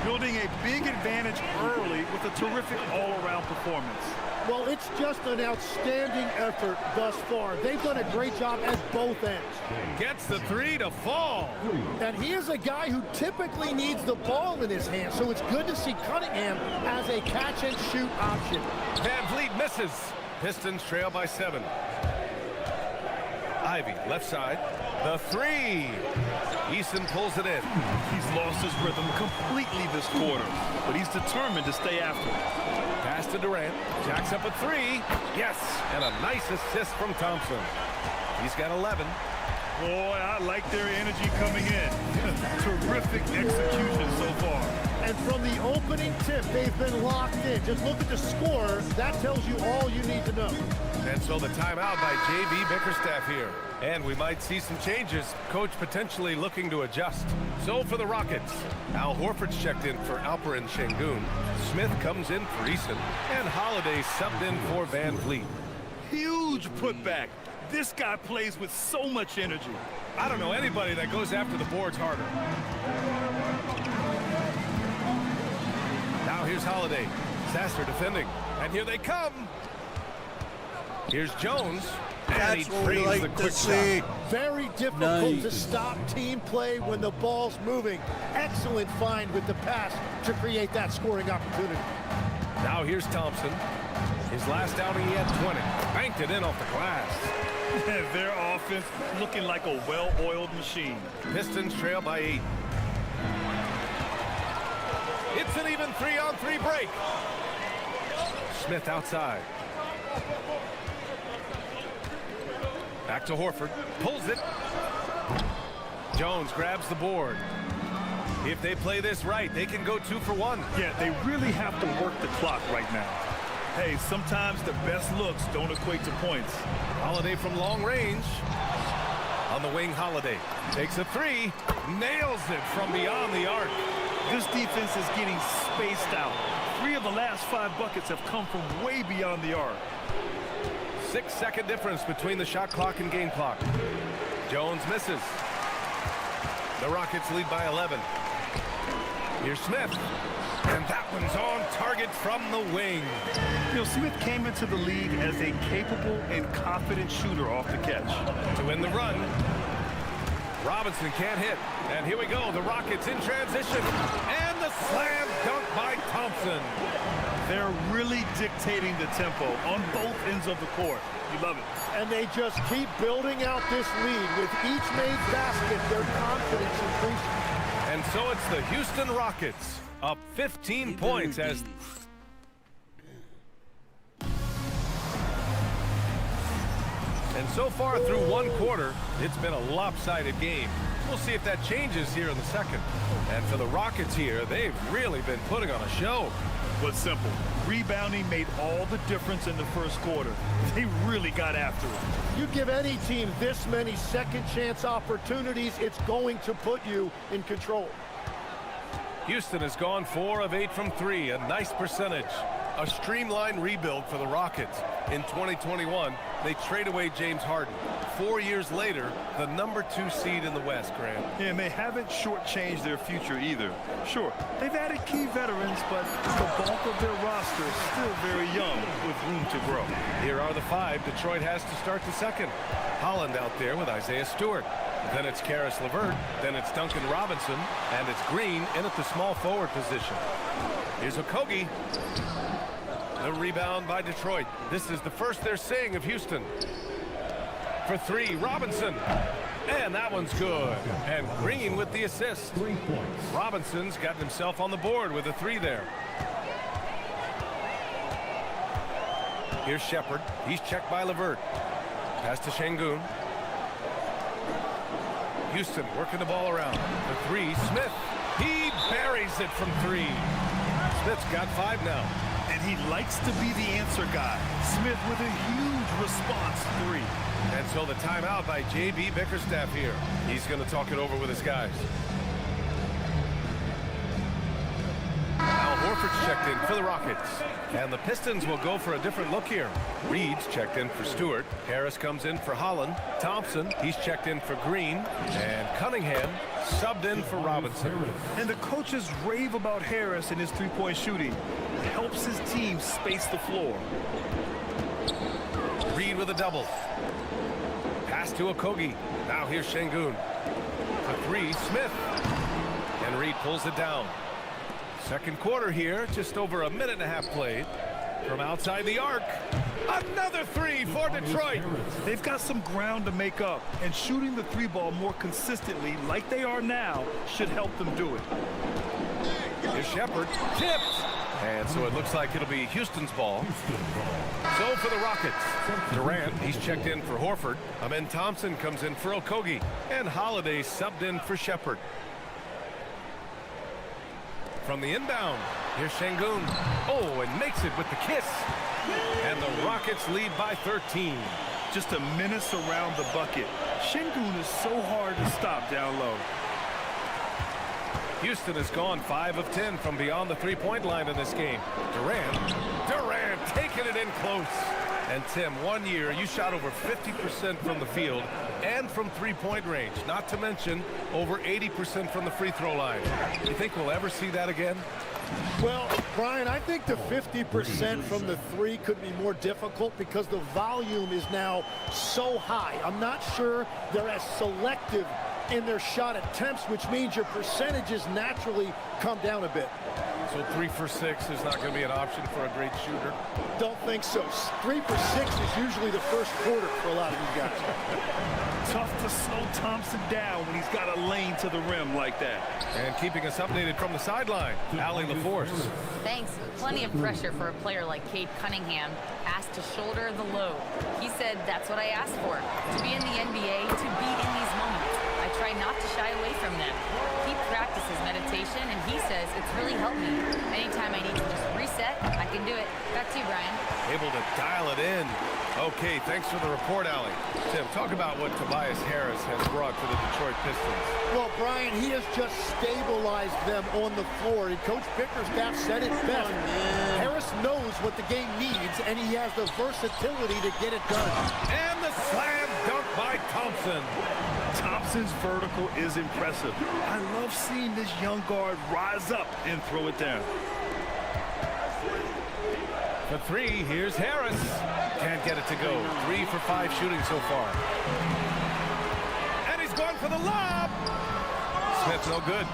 Building a big advantage early with a terrific all-around performance. Well, it's just an outstanding effort thus far. They've done a great job at both ends. Gets the 3 to fall. And he is a guy who typically needs the ball in his hand, so it's good to see Cunningham as a catch-and-shoot option. Van Vliet misses. Pistons trail by 7. Ivy, left side. The 3. Eason pulls it in. He's lost his rhythm completely this quarter, but he's determined to stay after it. Pass to Durant. Jacks up a 3. Yes, and a nice assist from Thompson. He's got 11. Boy, I like their energy coming in. Terrific execution so far. And from the opening tip, they've been locked in. Just look at the score. That tells you all you need to know. And so the timeout by J.B. Bickerstaff here. And we might see some changes. Coach potentially looking to adjust. So for the Rockets, Al Horford's checked in for Alperen Şengün. Smith comes in for Eason. And Holiday subbed in for Van Vliet. Huge putback. This guy plays with so much energy. I don't know anybody that goes after the boards harder. Now here's Holiday. Sasser defending. And here they come. Here's Jones. And he trains the quick shot. Very difficult to stop team play when the ball's moving. Excellent find with the pass to create that scoring opportunity. Now here's Thompson. His last outing, he had 20. Banked it in off the glass. Their offense looking like a well-oiled machine. Pistons trail by 8. It's an even 3-on-3 break. Smith outside. Back to Horford. Pulls it. Jones grabs the board. If they play this right, they can go 2 for 1. Yeah, they really have to work the clock right now. Hey, sometimes the best looks don't equate to points. Holiday from long range. On the wing, Holiday takes a 3. Nails it from beyond the arc. This defense is getting spaced out. 3 of the last 5 buckets have come from way beyond the arc. 6-second difference between the shot clock and game clock. Jones misses. The Rockets lead by 11. Here's Smith. And that one's on target from the wing. You know, Smith came into the league as a capable and confident shooter off the catch. To win the run. Robinson can't hit. And here we go. The Rockets in transition. And the slam dunk by Thompson. They're really dictating the tempo on both ends of the court. You love it. And they just keep building out this lead. With each made basket, their confidence increases. And so it's the Houston Rockets up 15 points as... And so far through one quarter, it's been a lopsided game. We'll see if that changes here in the second. And for the Rockets here, they've really been putting on a show. But simple. Rebounding made all the difference in the first quarter. They really got after it. You give any team this many second chance opportunities, it's going to put you in control. Houston has gone 4 of 8 from 3, a nice percentage. A streamlined rebuild for the Rockets. In 2021, they trade away James Harden. 4 years later, the #2 seed in the West, Grant. Yeah, and they haven't shortchanged their future either. Sure, they've added key veterans, but the bulk of their roster is still very young with room to grow. Here are the 5 Detroit has to start the second. Holland out there with Isaiah Stewart. Then it's Karis LeVert. Then it's Duncan Robinson. And it's Green in at the small forward position. Here's Okogie. The rebound by Detroit. This is the first they're seeing of Houston. For 3, Robinson. And that one's good. And Green with the assist. 3 points. Robinson's gotten himself on the board with a 3 there. Here's Shepard. He's checked by LeVert. Pass to Şengün. Houston working the ball around. The 3, Smith. He buries it from 3. Smith's got 5 now. And he likes to be the answer guy. Smith with a huge response 3. And so the timeout by J.B. Bickerstaff here. He's going to talk it over with his guys. Al Horford's checked in for the Rockets. And the Pistons will go for a different look here. Reed's checked in for Stewart. Harris comes in for Holland. Thompson, he's checked in for Green. And Cunningham subbed in for Robinson. And the coaches rave about Harris and his three-point shooting. It helps his team space the floor. Reed with a double. Pass to Okogie. Now here's Şengün. For 3, Smith. And Reed pulls it down. Second quarter here, just over a minute and a half played. From outside the arc, another 3 for Detroit. They've got some ground to make up, and shooting the 3-ball more consistently, like they are now, should help them do it. Here's Shepard, tipped. And so it looks like it'll be Houston's ball. So for the Rockets, Durant, he's checked in for Horford. Amen Thompson comes in for Okogie. And Holiday subbed in for Shepard. From the inbound, here's Şengün. Oh, and makes it with the kiss. And the Rockets lead by 13. Just a menace around the bucket. Şengün is so hard to stop down low. Houston has gone 5 of 10 from beyond the three-point line in this game. Durant taking it in close. And Tim, 1 year, you shot over 50% from the field and from three-point range, not to mention over 80% from the free throw line. You think we'll ever see that again? Well, Brian, I think the 50% from the 3 could be more difficult because the volume is now so high. I'm not sure they're as selective in their shot attempts, which means your percentages naturally come down a bit. So 3 for 6 is not going to be an option for a great shooter? Don't think so. 3 for 6 is usually the first quarter for a lot of these guys. Tough to slow Thompson down when he's got a lane to the rim like that. And keeping us updated from the sideline, Allie LaForce. Thanks. Plenty of pressure for a player like Cade Cunningham, asked to shoulder the load. He said, that's what I asked for, to be in the NBA, to be in these moments. I try not to shy away from them. He practices meditation, and he says it's really helped me. Anytime I need to just reset, I can do it. Back to you, Brian. Able to dial it in. Okay, thanks for the report, Allie. Tim, talk about what Tobias Harris has brought to the Detroit Pistons. Well, Brian, he has just stabilized them on the floor. And Coach Bickerstaff said it best. Harris knows what the game needs, and he has the versatility to get it done. And the slam dunk by Thompson. Thompson's vertical is impressive. I love seeing this young guard rise up and throw it down. For 3, here's Harris. Can't get it to go. 3 for 5 shooting so far. And he's going for the lob. Smith no good.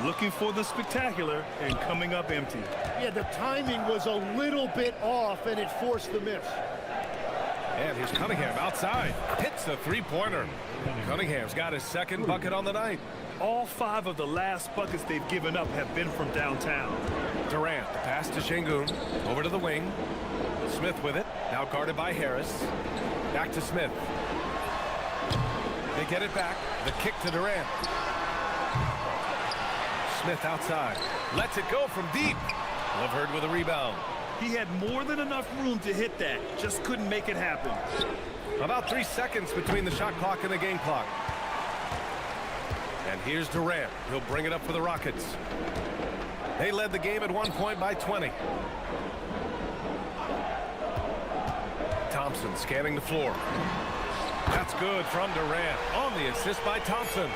Looking for the spectacular and coming up empty. Yeah, the timing was a little bit off, and it forced the miss. And here's Cunningham outside. Hits the three-pointer. Cunningham's got his second bucket on the night. All 5 of the last buckets they've given up have been from downtown. Durant, the pass to Şengün. Over to the wing. Smith with it. Now guarded by Harris. Back to Smith. They get it back. The kick to Durant. Smith outside. Lets it go from deep. Levert with a rebound. He had more than enough room to hit that. Just couldn't make it happen. About 3 seconds between the shot clock and the game clock. And here's Durant. He'll bring it up for the Rockets. They led the game at 1 point by 20. Thompson scanning the floor. That's good from Durant on the assist by Thompson.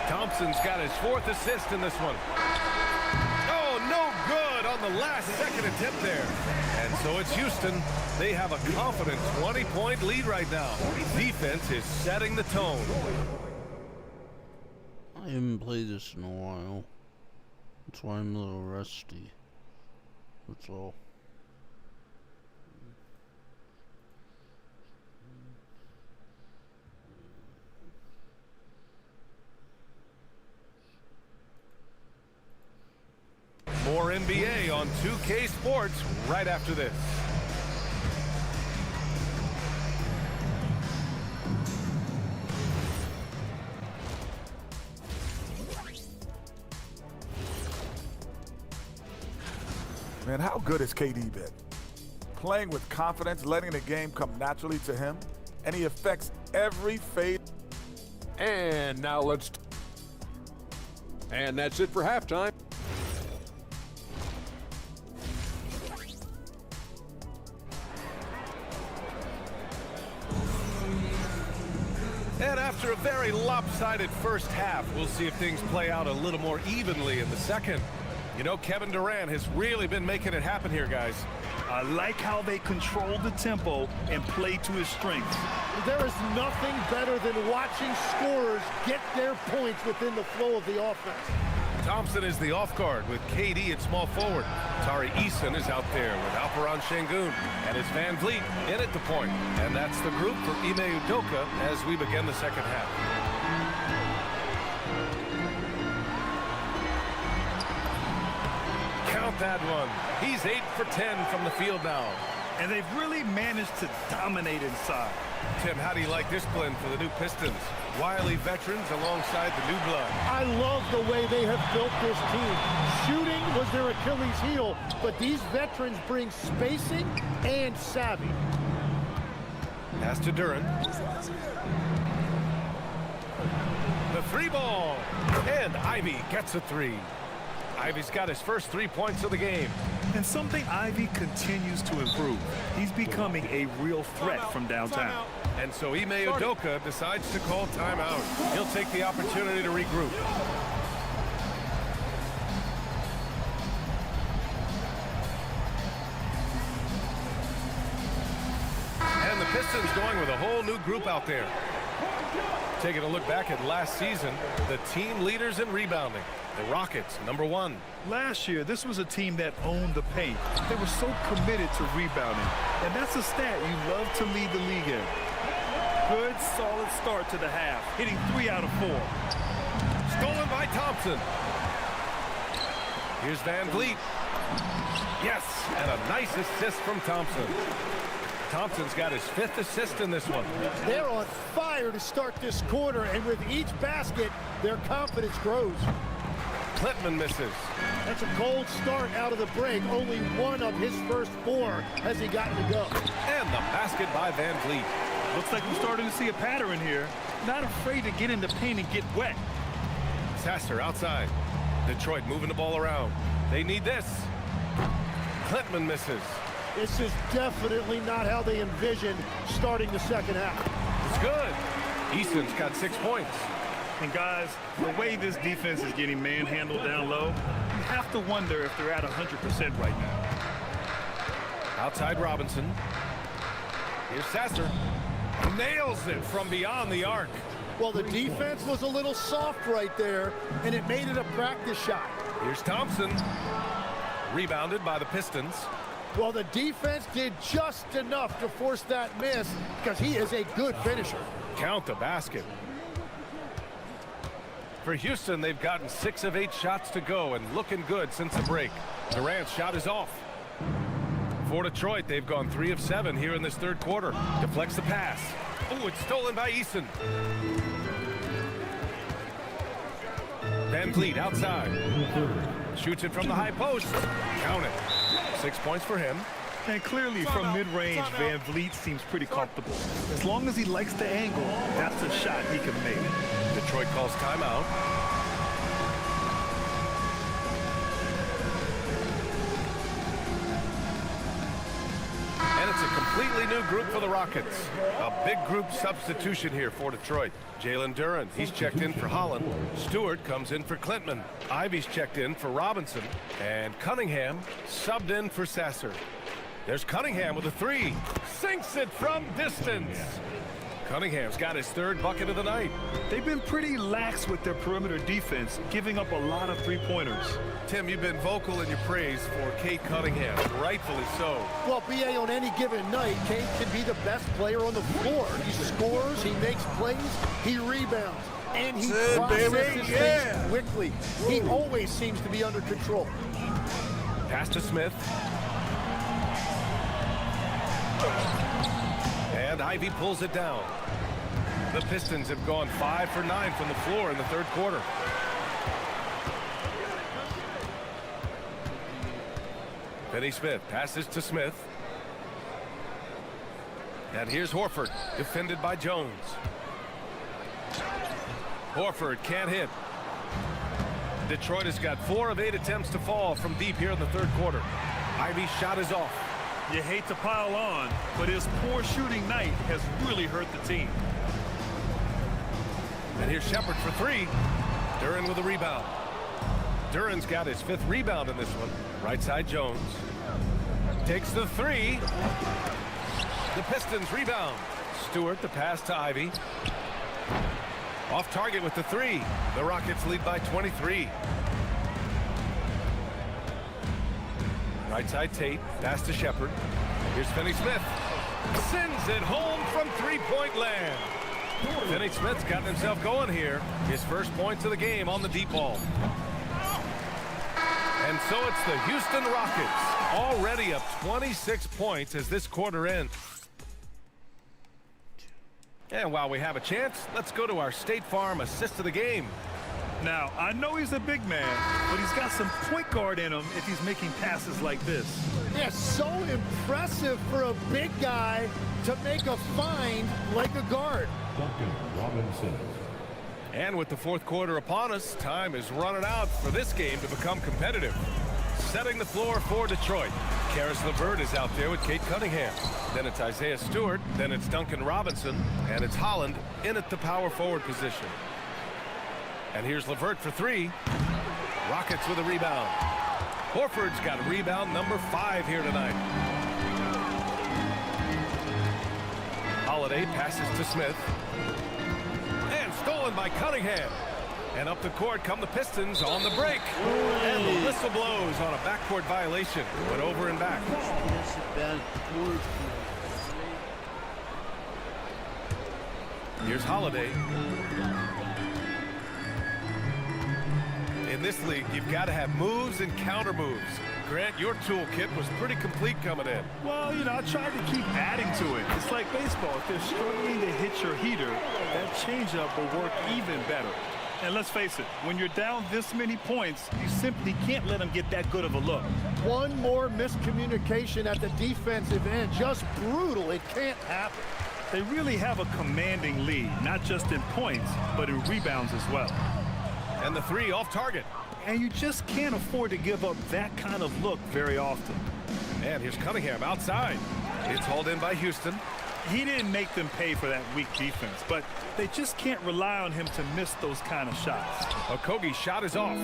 Thompson's got his 4th assist in this one. Oh, no good on the last second attempt there. And so it's Houston. They have a confident 20-point lead right now. Defense is setting the tone. I haven't played this in a while. That's why I'm a little rusty. That's all. More NBA on 2K Sports right after this. Man, how good has KD been? Playing with confidence, letting the game come naturally to him, and he affects every fade. And now and that's it for halftime. And after a very lopsided first half, we'll see if things play out a little more evenly in the second. You know, Kevin Durant has really been making it happen here, guys. I like how they control the tempo and play to his strengths. There is nothing better than watching scorers get their points within the flow of the offense. Thompson is the off guard with KD at small forward. Tari Eason is out there with Alperen Şengün, and it's Van Vliet in at the point. And that's the group for Ime Udoka as we begin the second half. Count that one. He's 8 for 10 from the field now. And they've really managed to dominate inside. Tim, how do you like this blend for the new Pistons? Wily veterans alongside the new blood. I love the way they have built this team. Shooting was their Achilles heel, but these veterans bring spacing and savvy. Pass to Durant. The 3-ball. And Ivy gets a 3. Ivy's got his first 3 points of the game. And something Ivy continues to improve. He's becoming a real threat from downtown. And so Ime Udoka decides to call timeout. He'll take the opportunity to regroup. And the Pistons going with a whole new group out there. Taking a look back at last season, the team leaders in rebounding. The Rockets, #1. Last year, this was a team that owned the paint. They were so committed to rebounding. And that's a stat you love to lead the league in. Good, solid start to the half, hitting 3 out of 4. Stolen by Thompson. Here's Van Vliet. Yes, and a nice assist from Thompson. Thompson's got his 5th assist in this one. They're on fire to start this quarter, and with each basket, their confidence grows. Klintman misses. That's a cold start out of the break. Only one of his first 4 has he gotten to go. And the basket by Van Vliet. Looks like we're starting to see a pattern here. Not afraid to get in the paint and get wet. Sasser outside. Detroit moving the ball around. They need this. Klintman misses. This is definitely not how they envisioned starting the second half. It's good. Easton's got 6 points. And guys, the way this defense is getting manhandled down low, you have to wonder if they're at 100% right now. Outside Robinson. Here's Sasser. Nails it from beyond the arc. Well, the defense was a little soft right there, and it made it a practice shot. Here's Thompson. Rebounded by the Pistons. Well, the defense did just enough to force that miss because he is a good finisher. Count the basket. For Houston, they've gotten 6 of 8 shots to go and looking good since the break. Durant's shot is off. For Detroit, they've gone 3 of 7 here in this third quarter. Deflects the pass. Oh, it's stolen by Easton. Van Vliet outside. Shoots it from the high post. Count it. 6 points for him. And clearly from mid-range, Van Vliet seems pretty comfortable. As long as he likes the angle, that's a shot he can make. Detroit calls timeout. And it's a completely new group for the Rockets. A big group substitution here for Detroit. Jalen Duren, he's checked in for Holland. Stewart comes in for Klintman. Ivy's checked in for Robinson. And Cunningham subbed in for Sasser. There's Cunningham with a 3. Sinks it from distance. Cunningham's got his 3rd bucket of the night. They've been pretty lax with their perimeter defense, giving up a lot of 3-pointers. Tim, you've been vocal in your praise for Cade Cunningham, rightfully so. Well, BA, on any given night, Cade can be the best player on the floor. He scores, he makes plays, he rebounds, and he processes things quickly. He always seems to be under control. Pass to Smith. And Ivy pulls it down. The Pistons have gone 5 for 9 from the floor in the third quarter. Finney Smith passes to Smith. And here's Horford, defended by Jones. Horford can't hit. Detroit has got 4 of 8 attempts to fall from deep here in the third quarter. Ivy's shot is off. You hate to pile on, but his poor shooting night has really hurt the team. And here's Shepard for 3. Duren with a rebound. Duren's got his 5th rebound in this one. Right side Jones. Takes the 3. The Pistons rebound. Stewart the pass to Ivy. Off target with the 3. The Rockets lead by 23. Right side Tate. Pass to Shepard. Here's Finney Smith. Sends it home from 3-point land. Finney Smith's gotten himself going here. His first points of the game on the deep ball. And so it's the Houston Rockets, already up 26 points as this quarter ends. And while we have a chance, let's go to our State Farm assist of the game. Now, I know he's a big man, but he's got some point guard in him if he's making passes like this. Yeah, so impressive for a big guy to make a find like a guard. Duncan Robinson. And with the fourth quarter upon us, time is running out for this game to become competitive. Setting the floor for Detroit. Karis LeVert is out there with Cade Cunningham. Then it's Isaiah Stewart. Then it's Duncan Robinson. And it's Holland in at the power forward position. And here's LeVert for 3. Rockets with a rebound. Horford's got rebound number 5 here tonight. Holiday passes to Smith. stolen by Cunningham. And up the court come the Pistons on the break. And the whistle blows on a backcourt violation. Went over and back. Here's Holiday. In this league, you've got to have moves and counter moves. Grant, your toolkit was pretty complete coming in. Well, you know, I tried to keep adding to it. It's like baseball. If they're struggling to hit your heater, that changeup will work even better. And let's face it, when you're down this many points, you simply can't let them get that good of a look. One more miscommunication at the defensive end. Just brutal. It can't happen. They really have a commanding lead, not just in points, but in rebounds as well. And the three off target. And you just can't afford to give up that kind of look very often. And here's Cunningham outside. It's hauled in by Houston. He didn't make them pay for that weak defense, but they just can't rely on him to miss those kind of shots. Okogie's shot is off.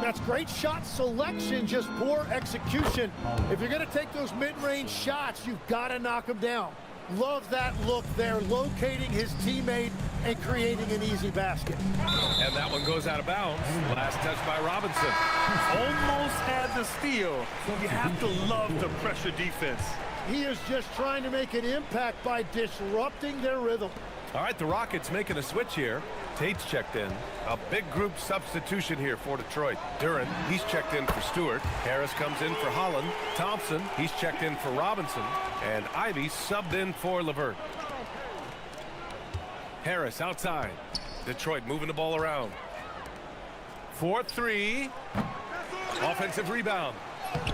That's great shot selection, just poor execution. If you're going to take those mid-range shots, you've got to knock them down. Love that look there, locating his teammate and creating an easy basket. And that one goes out of bounds. Last touch by Robinson. Almost had the steal. You have to love the pressure defense. He is just trying to make an impact by disrupting their rhythm. All right, the Rockets making a switch here. Tate's checked in. A big group substitution here for Detroit. Duren, he's checked in for Stewart. Harris comes in for Holland. Thompson, he's checked in for Robinson. And Ivy subbed in for LeVert. Harris outside. Detroit moving the ball around. 4-3. Offensive rebound.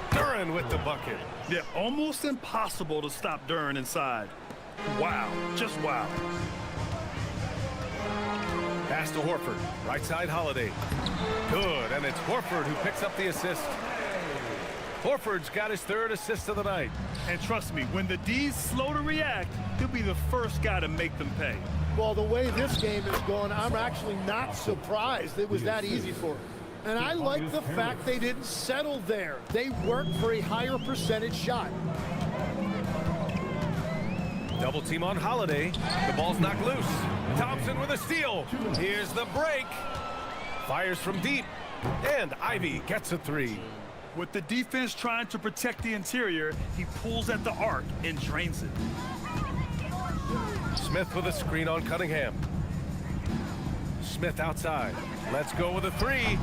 Duren with the bucket. Yeah, almost impossible to stop Duren inside. Wow, just wow. Pass to Horford. Right side Holiday. Good, and it's Horford who picks up the assist. Horford's got his third assist of the night. And trust me, when the D's slow to react, he'll be the first guy to make them pay. Well, the way this game is going, I'm actually not surprised it was that easy for him. And I like the fact they didn't settle there. They worked for a higher percentage shot. Double team on Holiday. The ball's knocked loose. Thompson with a steal. Here's the break. Fires from deep. And Ivy gets a three. With the defense trying to protect the interior, he pulls at the arc and drains it. Smith with a screen on Cunningham. Smith outside. Let's go with a three.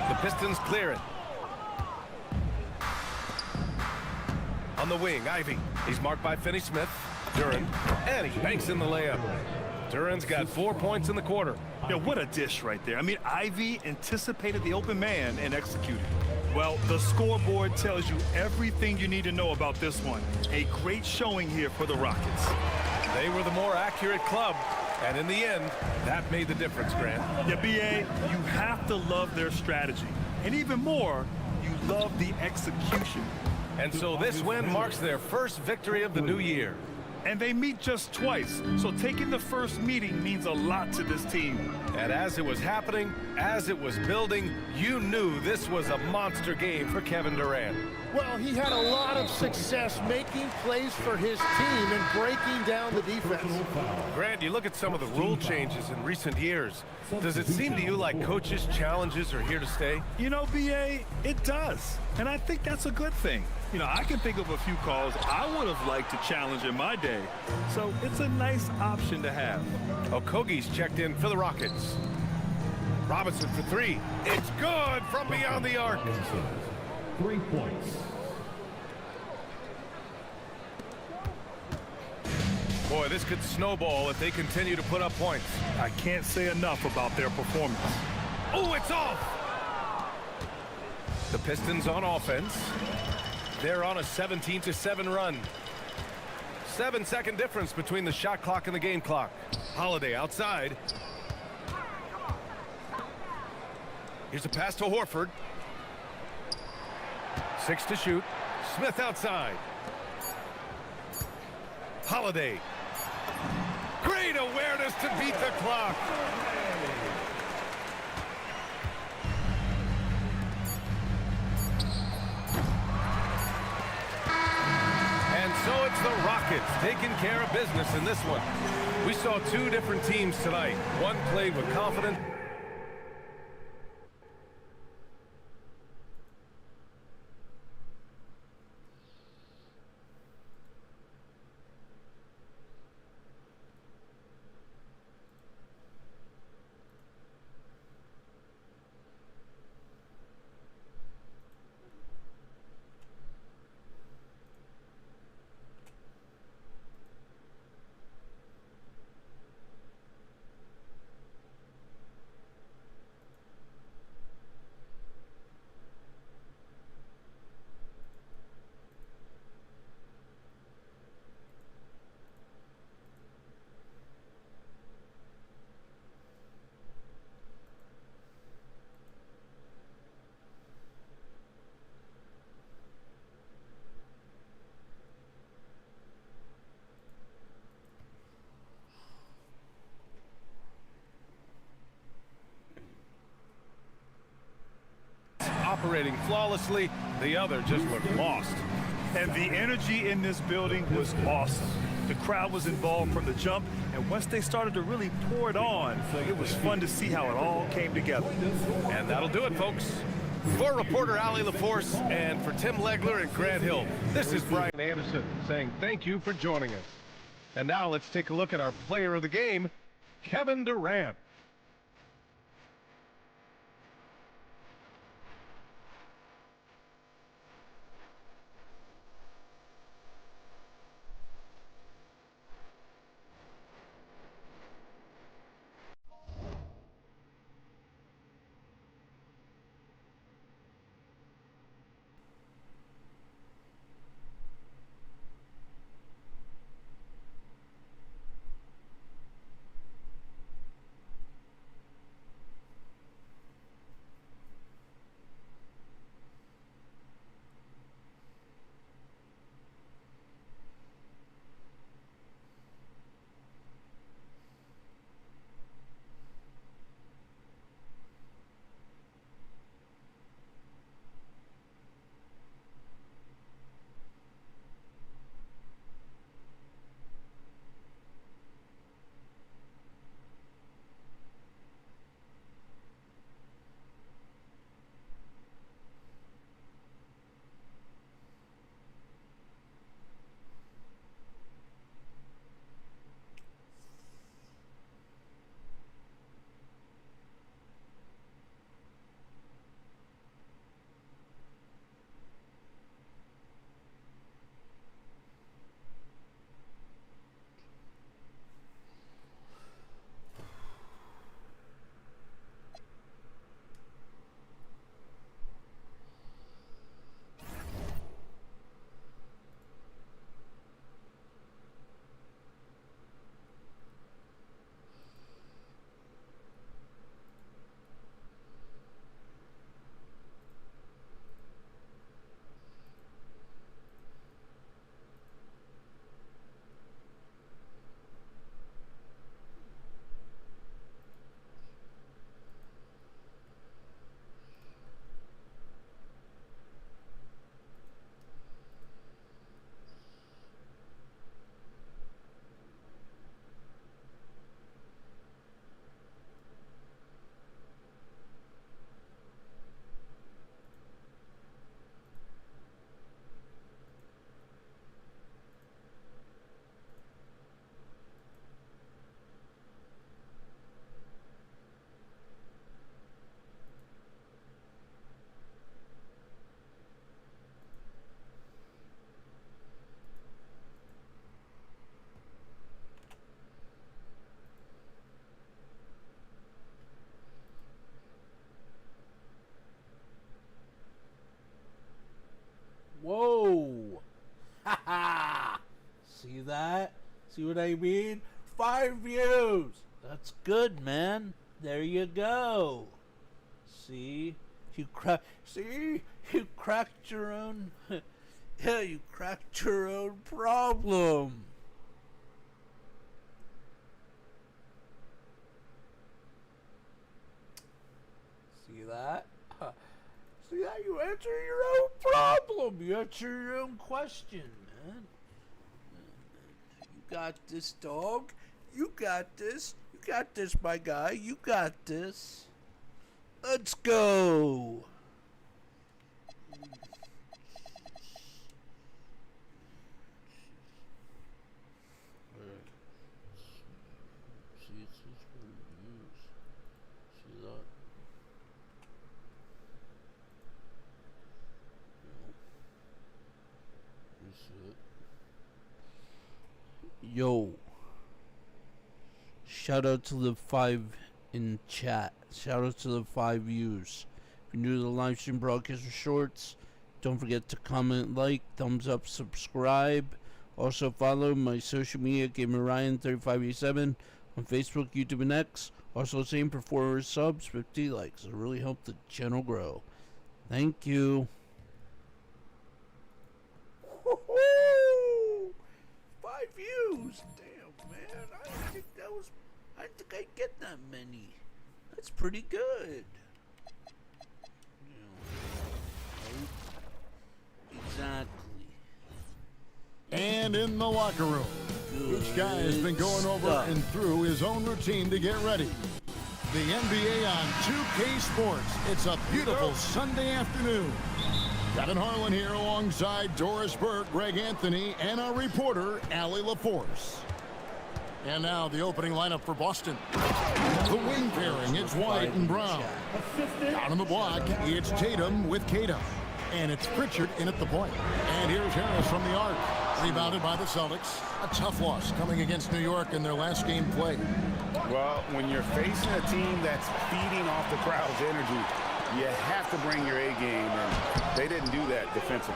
The Pistons clear it. On the wing, Ivy. He's marked by Finney-Smith. Duren. And he banks in the layup. Duren's got 4 points in the quarter. Yeah, what a dish right there. I mean, Ivy anticipated the open man and executed. Well, the scoreboard tells you everything you need to know about this one. A great showing here for the Rockets. They were the more accurate club. And in the end, that made the difference, Grant. Yeah, B.A., you have to love their strategy. And even more, you love the execution. And so this win marks their first victory of the new year. And they meet just twice, so taking the first meeting means a lot to this team. And as it was happening, as it was building, you knew this was a monster game for Kevin Durant. Well, he had a lot of success making plays for his team and breaking down the defense. Grant, you look at some of the rule changes in recent years. Does it seem to you like coaches' challenges are here to stay? You know, B.A., it does. And I think that's a good thing. You know, I can think of a few calls I would have liked to challenge in my day. So it's a nice option to have. Okogie's checked in for the Rockets. Robinson for three. It's good from beyond the arc. 3 points. Boy, this could snowball if they continue to put up points. I can't say enough about their performance. Oh, it's off! The Pistons on offense. They're on a 17-7 run. 7-second difference between the shot clock and the game clock. Holiday outside. Here's a pass to Horford. 6 to shoot. Smith outside. Holiday. Great awareness to beat the clock. And so it's the Rockets taking care of business in this one. We saw two different teams tonight. One played with confidence. Operating flawlessly, the other just looked lost. And the energy in this building was awesome. The crowd was involved from the jump, and once they started to really pour it on, it was fun to see how it all came together. And that'll do it, folks. For reporter Allie LaForce and for Tim Legler and Grant Hill, this is Brian Anderson saying thank you for joining us. And now let's take a look at our player of the game, Kevin Durant. Whoa! Ha ha! See that? See what I mean? 5 views! That's good, man. There you go. See? You cracked your own yeah, you cracked your own problem. See that? See that? You answer your own problem. You answer your own question, man. You got this, dog. You got this. You got this, my guy. You got this. Let's go. Yo, shout out to the 5 in chat. Shout out to the 5 views. If you're new to the live stream broadcast or shorts, don't forget to comment, like, thumbs up, subscribe. Also follow my social media, GamerRyan3587 on Facebook, YouTube, and X. Also same for 4 subs, 50 likes. It really helped the channel grow. Thank you. 5 views. Damn, man. I didn't think I'd get that many. That's pretty good. Exactly. And in the locker room, each guy has been going over and through his own routine to get ready. The NBA on 2K Sports. It's a beautiful Sunday afternoon. Kevin Harlan here alongside Doris Burke, Greg Anthony, and our reporter, Allie LaForce. And now the opening lineup for Boston. The wing pairing, it's White and Brown. Down on the block, it's Tatum with Cato. And it's Pritchard in at the point. And here's Harris from the arc. Rebounded by the Celtics. A tough loss coming against New York in their last game played. Well, when you're facing a team that's feeding off the crowd's energy, you have to bring your A game, and they didn't do that defensively.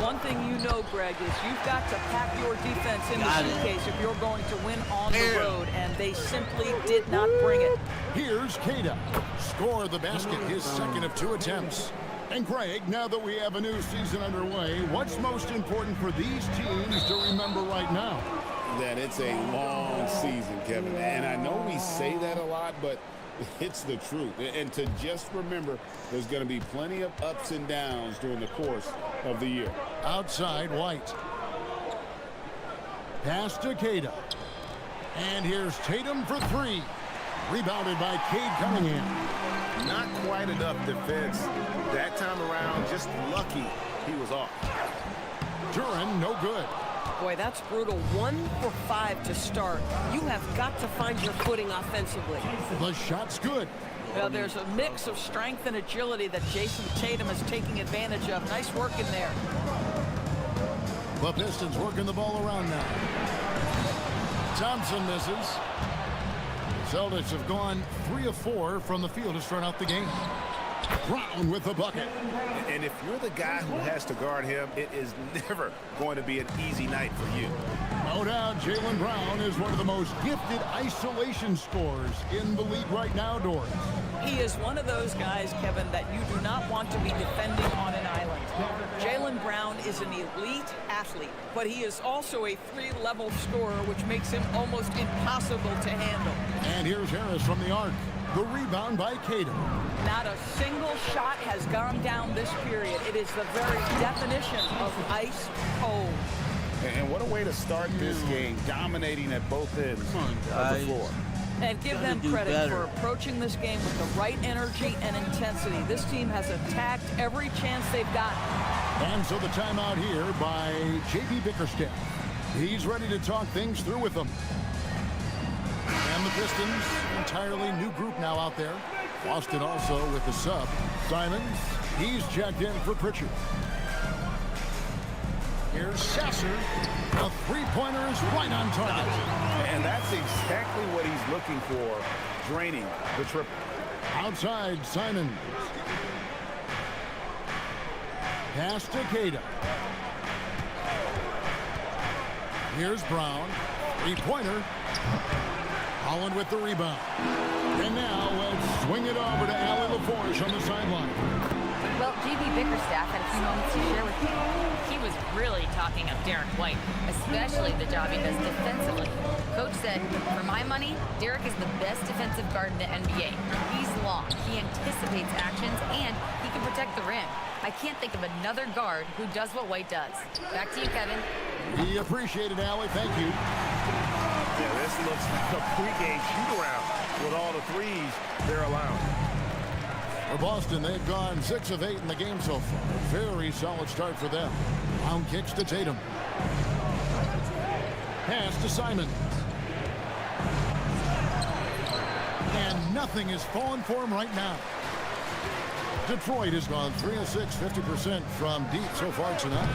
One thing you know, Greg, is you've got to pack your defense in the suitcase if you're going to win on the road, and they simply did not bring it. Here's Cato. Score the basket, his second of 2 attempts. And Greg, now that we have a new season underway, what's most important for these teams to remember right now? That it's a long season, Kevin. And I know we say that a lot, but it's the truth. And to just remember, there's going to be plenty of ups and downs during the course of the year. Outside, White. Pass to Cato. And here's Tatum for 3. Rebounded by Cade Cunningham. Not quite enough defense that time around. Just lucky he was off. Duran, no good. Boy, that's brutal. 1 for 5 to start. You have got to find your footing offensively. The shot's good. Well, there's a mix of strength and agility that Jason Tatum is taking advantage of. Nice work in there. The Pistons working the ball around now. Thompson misses. Celtics have gone 3 of 4 from the field to start out the game. Brown with the bucket. And if you're the guy who has to guard him, it is never going to be an easy night for you. No doubt, Jaylen Brown is one of the most gifted isolation scorers in the league right now, Doris. He is one of those guys, Kevin, that you do not want to be defending on an island. Jaylen Brown is an elite athlete, but he is also a 3-level scorer, which makes him almost impossible to handle. And here's Harris from the arc. The rebound by Cato. Not a single shot has gone down this period. It is the very definition of ice cold. And what a way to start this game, dominating at both ends of the floor. And give them credit for approaching this game with the right energy and intensity. This team has attacked every chance they've gotten. And so the timeout here by J.B. Bickerstaff. He's ready to talk things through with them. And the Pistons, entirely new group now out there. Boston also with the sub. Simons, he's checked in for Pritchard. Here's Sasser. A 3-pointer is right on target. And that's exactly what he's looking for, draining the triple. Outside, Simons. Pass to Cato. Here's Brown. 3-pointer. Holland with the rebound. And now let's swing it over to Allie LaForce on the sideline. Well, J.B. Bickerstaff had a few moments to share with me. He was really talking up Derek White, especially the job he does defensively. Coach said, for my money, Derek is the best defensive guard in the NBA. He's long, he anticipates actions, and he can protect the rim. I can't think of another guard who does what White does. Back to you, Kevin. We appreciate it, Allie. Thank you. Yeah, this looks a pregame shoot-around with all the threes they're allowing. For Boston, they've gone 6 of 8 in the game so far. Very solid start for them. Brown kicks to Tatum. Pass to Simon. And nothing is falling for him right now. Detroit has gone 3 of 6, 50% from deep so far tonight.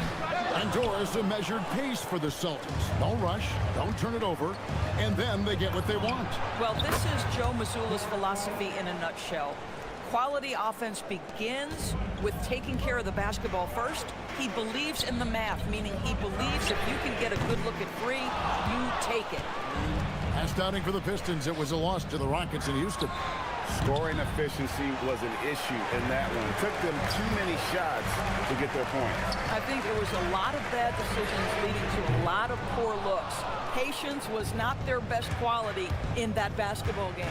And Doris a measured pace for the Celtics. No rush, don't turn it over, and then they get what they want. Well, this is Joe Mazzulla's philosophy in a nutshell. Quality offense begins with taking care of the basketball first. He believes in the math, meaning he believes if you can get a good look at 3, you take it. Last outing for the Pistons, it was a loss to the Rockets in Houston. Scoring efficiency was an issue in that one. It took them too many shots to get their point. I think there was a lot of bad decisions leading to a lot of poor looks. Patience was not their best quality in that basketball game.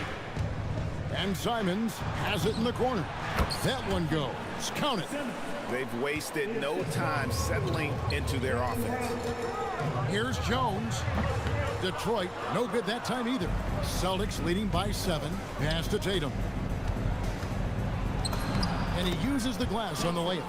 And Simons has it in the corner. That one goes. Count it. They've wasted no time settling into their offense. Here's Jones. Detroit, no good that time either. Celtics leading by 7. Pass to Tatum. And he uses the glass on the layup.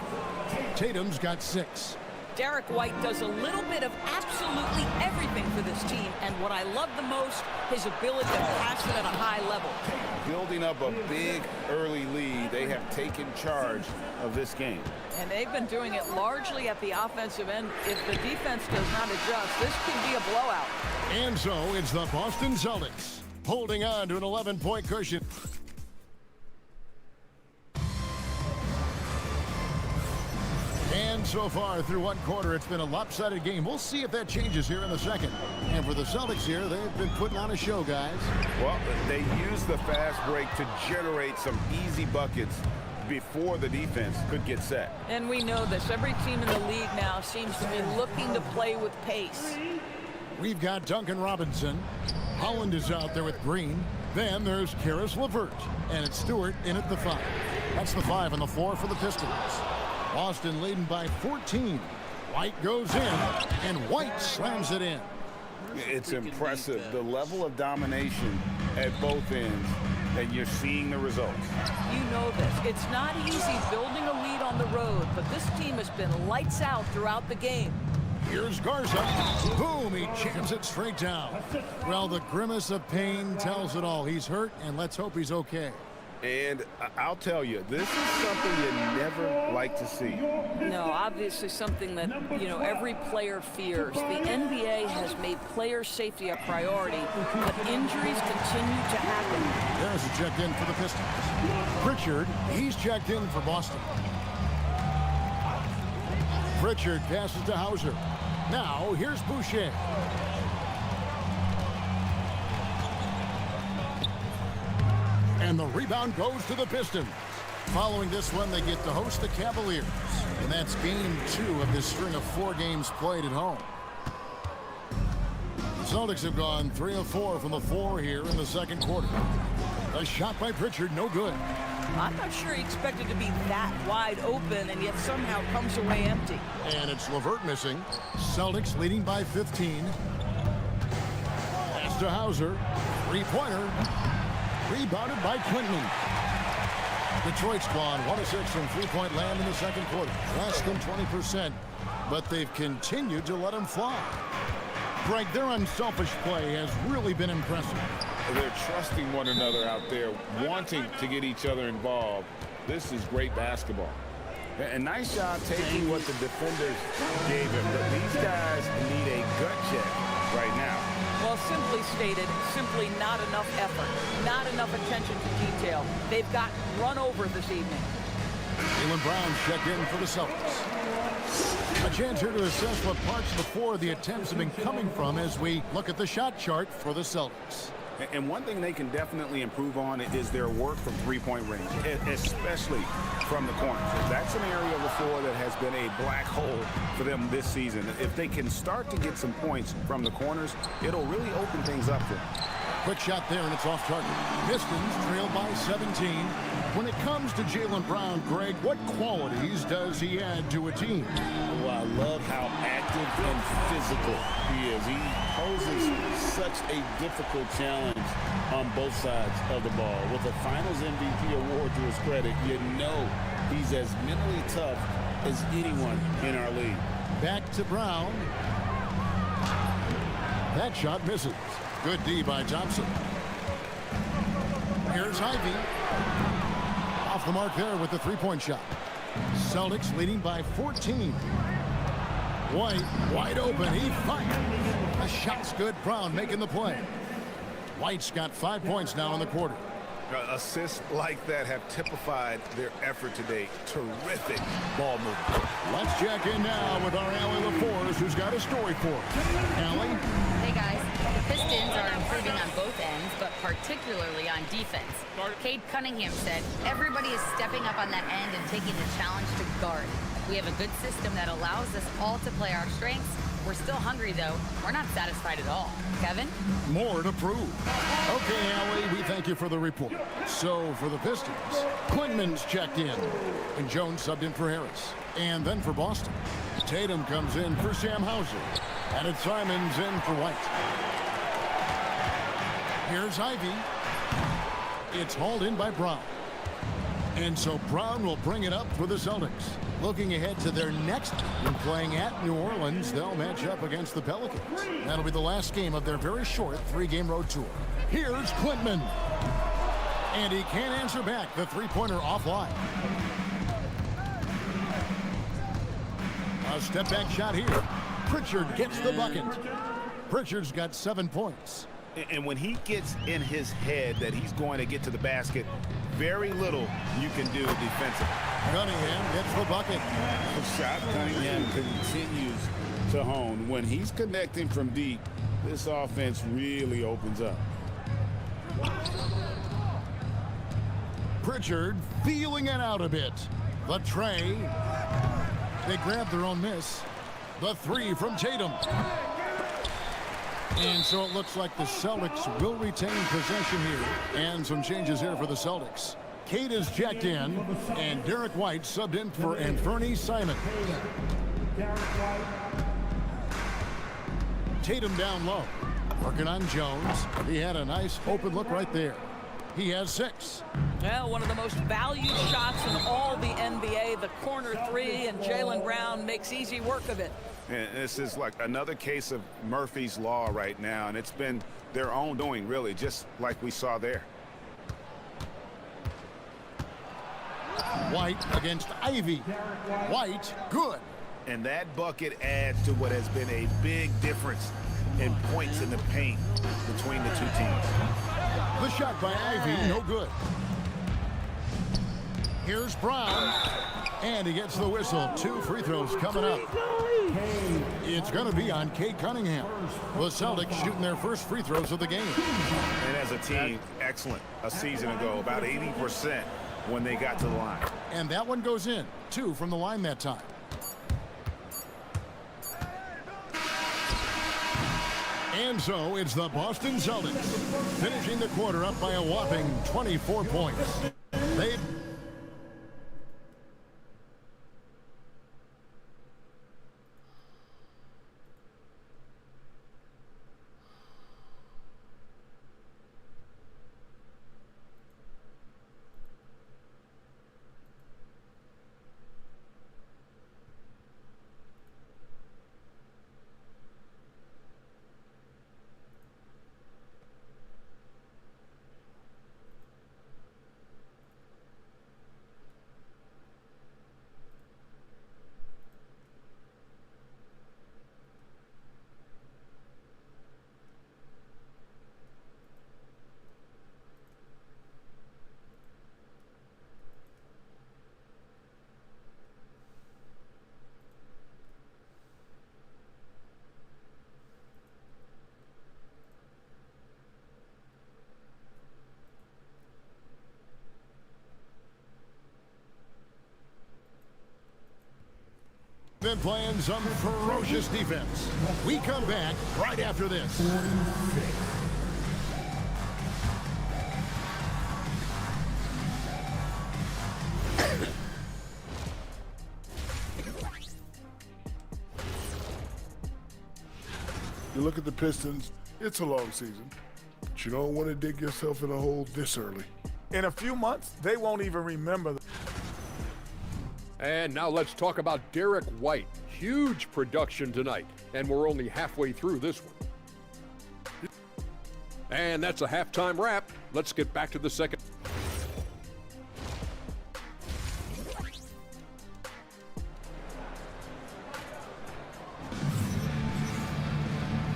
Tatum's got 6. Derek White does a little bit of absolutely everything for this team, and what I love the most, his ability to pass it at a high level. Building up a big early lead, they have taken charge of this game. And they've been doing it largely at the offensive end. If the defense does not adjust, this could be a blowout. And so it's the Boston Celtics holding on to an 11-point cushion. And so far through one quarter, it's been a lopsided game. We'll see if that changes here in the second. And for the Celtics here, they've been putting on a show, guys. Well, they use the fast break to generate some easy buckets before the defense could get set. And we know this. Every team in the league now seems to be looking to play with pace. We've got Duncan Robinson. Holland is out there with Green. Then there's Karis LeVert. And it's Stewart in at the 5. That's the 5 on the floor for the Pistons. Boston leading by 14. White goes in, and White slams it in. It's impressive, the level of domination at both ends, and you're seeing the results. You know this. It's not easy building a lead on the road, but this team has been lights out throughout the game. Here's Garza. Boom, he jams it straight down. Well, the grimace of pain tells it all. He's hurt, and let's hope he's okay. And I'll tell you, this is something you never like to see. No, obviously something that, every player fears. The NBA has made player safety a priority, but injuries continue to happen. There's a check in for the Pistons. Pritchard, he's checked in for Boston. Pritchard passes to Hauser. Now, here's Boucher. And the rebound goes to the Pistons. Following this one, they get to host the Cavaliers. And that's game 2 of this string of 4 games played at home. The Celtics have gone 3 of 4 from the floor here in the second quarter. A shot by Pritchard, no good. I'm not sure he expected to be that wide open and yet somehow comes away empty. And it's LeVert missing. Celtics leading by 15. Pass to Hauser. Three-pointer. Rebounded by Quinton. Detroit's gone 1 of 6 from three-point land in the second quarter. Less than 20%, but they've continued to let them fly. Greg, their unselfish play has really been impressive. They're trusting one another out there, wanting to get each other involved. This is great basketball. And nice job taking what the defenders gave him. But these guys need a gut check right now. Well, simply stated, simply not enough effort, not enough attention to detail. They've gotten run over this evening. Jaylen Brown checked in for the Celtics. A chance here to assess what parts of the floor the attempts have been coming from as we look at the shot chart for the Celtics. And one thing they can definitely improve on is their work from three-point range, especially from the corners. That's an area of the floor that has been a black hole for them this season. If they can start to get some points from the corners, it'll really open things up for them. Quick shot there, and it's off target. Pistons trail by 17. When it comes to Jaylen Brown, Greg, what qualities does he add to a team? Well, I love how active and physical he is. He poses such such a difficult challenge on both sides of the ball. With the Finals MVP award to his credit, you know he's as mentally tough as anyone in our league. Back to Brown. That shot misses. Good D by Thompson. Here's Ivy. Off the mark there with the three-point shot. Celtics leading by 14. White wide open. He fires. The shot's good. Brown making the play. White's got 5 points now in the quarter. Assists like that have typified their effort today. Terrific ball movement. Let's check in now with our Allie LaForce, who's got a story for us. Allie? Hey guys, the Pistons are improving on both ends, but particularly on defense. Cade Cunningham said, everybody is stepping up on that end and taking the challenge to guard. We have a good system that allows us all to play our strengths. We're still hungry, though. We're not satisfied at all. Kevin? More to prove. Okay, Allie, we thank you for the report. So, for the Pistons, Quinman's checked in, and Jones subbed in for Harris. And then for Boston, Tatum comes in for Sam Hauser, and it's Simons in for White. Here's Ivy. It's hauled in by Brown. And so Brown will bring it up for the Celtics. Looking ahead to their next game, playing at New Orleans, they'll match up against the Pelicans. That'll be the last game of their very short 3-game road tour. Here's Quintman. And he can't answer back. The three-pointer offline. A step-back shot here. Pritchard gets the bucket. Pritchard's got 7 points. And when he gets in his head that he's going to get to the basket, very little you can do defensively. Cunningham gets the bucket. The shot Cunningham continues to hone. When he's connecting from deep, this offense really opens up. Pritchard feeling it out a bit. The tray. They grab their own miss. The three from Tatum. And so it looks like the Celtics will retain possession here. And some changes here for the Celtics. Cade is checked in, and Derek White subbed in for Anthony Simons. Tatum down low. Working on Jones. He had a nice open look right there. He has 6. Well, one of the most valued shots in all the NBA, the corner three, and Jaylen Brown makes easy work of it. And this is like another case of Murphy's Law right now, and it's been their own doing, really, just like we saw there. White against Ivy. White, good. And that bucket adds to what has been a big difference in points in the paint between the two teams. The shot by Ivy, no good. Here's Brown, and he gets the whistle. 2 free throws coming up. It's going to be on Cade Cunningham. The Celtics shooting their first free throws of the game. And as a team, excellent. A season ago, about 80% when they got to the line. And that one goes in. 2 from the line that time. And so it's the Boston Celtics finishing the quarter up by a whopping 24 points. They been playing some ferocious defense. We come back right after this. You look at the Pistons, It's a long season, but you don't want to dig yourself in a hole this early. In a few months, they won't even remember. And now let's talk about Derek White. Huge production tonight, and we're only halfway through this one. And that's a halftime wrap. Let's get back to the second.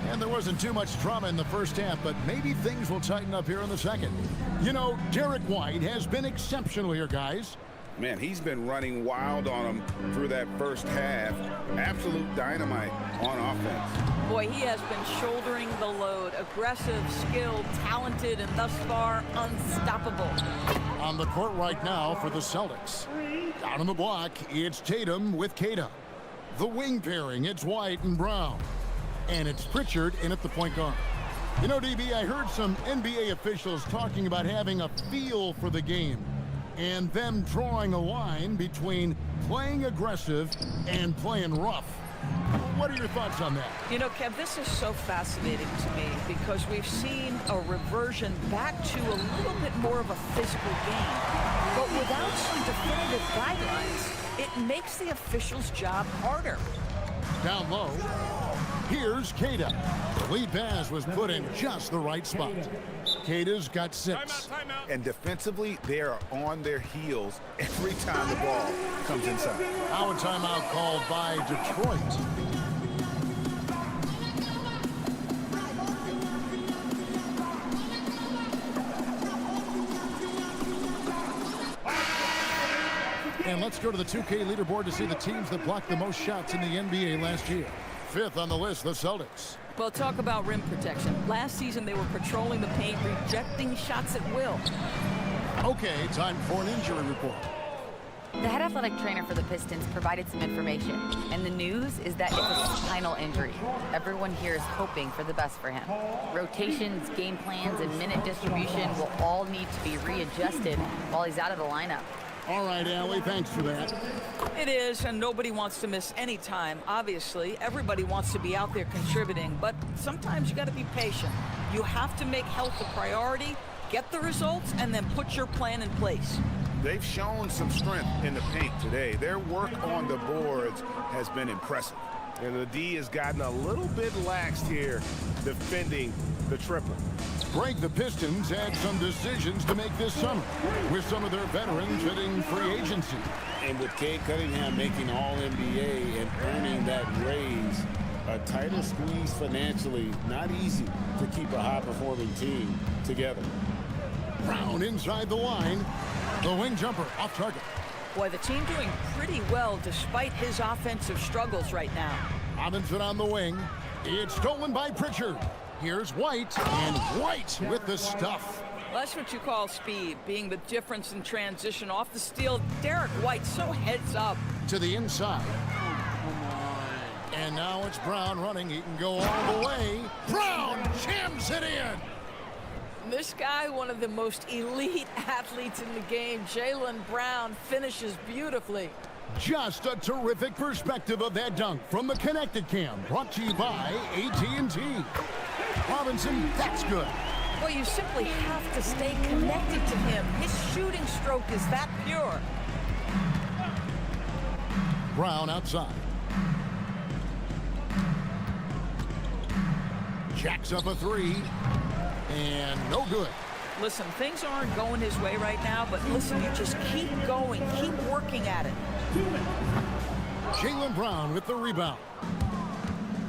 And there wasn't too much drama in the first half, but maybe things will tighten up here in the second. You know, Derek White has been exceptional here, guys. Man, he's been running wild on him through that first half. Absolute dynamite on offense. Boy, he has been shouldering the load. Aggressive, skilled, talented, and thus far unstoppable. On the court right now for the Celtics. Down on the block, it's Tatum with Kata. The wing pairing, it's White and Brown. And it's Pritchard in at the point guard. You know, DB, I heard some NBA officials talking about having a feel for the game and them drawing a line between playing aggressive and playing rough. What are your thoughts on that? You know, Kev, this is so fascinating to me because we've seen a reversion back to a little bit more of a physical game. But without some definitive guidelines, it makes the officials' job harder. Down low, here's Kata. The lead pass was put in just the right spot. Kata's got 6. And defensively, they are on their heels every time the ball comes inside. Now a timeout called by Detroit. And let's go to the 2K leaderboard to see the teams that blocked the most shots in the NBA last year. 5th on the list, the Celtics. Well, talk about rim protection. Last season, they were patrolling the paint, rejecting shots at will. Okay, time for an injury report. The head athletic trainer for the Pistons provided some information, and the news is that it's a spinal injury. Everyone here is hoping for the best for him. Rotations, game plans, and minute distribution will all need to be readjusted while he's out of the lineup. All right, Allie, thanks for that. It is, and nobody wants to miss any time. Obviously, everybody wants to be out there contributing, but sometimes you got to be patient. You have to make health a priority, get the results, and then put your plan in place. They've shown some strength in the paint today. Their work on the boards has been impressive. And the D has gotten a little bit laxed here defending the triple. Greg, the Pistons had some decisions to make this summer, with some of their veterans hitting free agency. And with Cade Cunningham making All-NBA and earning that raise, a tighter squeeze financially, not easy to keep a high-performing team together. Brown inside the line. The wing jumper off target. Boy, the team doing pretty well despite his offensive struggles right now. Robinson on the wing. It's stolen by Pritchard. Here's White, and White with the stuff. Well, that's what you call speed, being the difference in transition off the steal. Derek White so heads up. To the inside. And now it's Brown running. He can go all the way. Brown jams it in. This guy, one of the most elite athletes in the game, Jaylen Brown, finishes beautifully. Just a terrific perspective of that dunk from the Connected Cam, brought to you by AT&T. Robinson, that's good. Well, you simply have to stay connected to him. His shooting stroke is that pure. Brown outside. Jacks up a 3. And no good. Listen, things aren't going his way right now, but listen, you just keep going, keep working at it. Jaylen Brown with the rebound.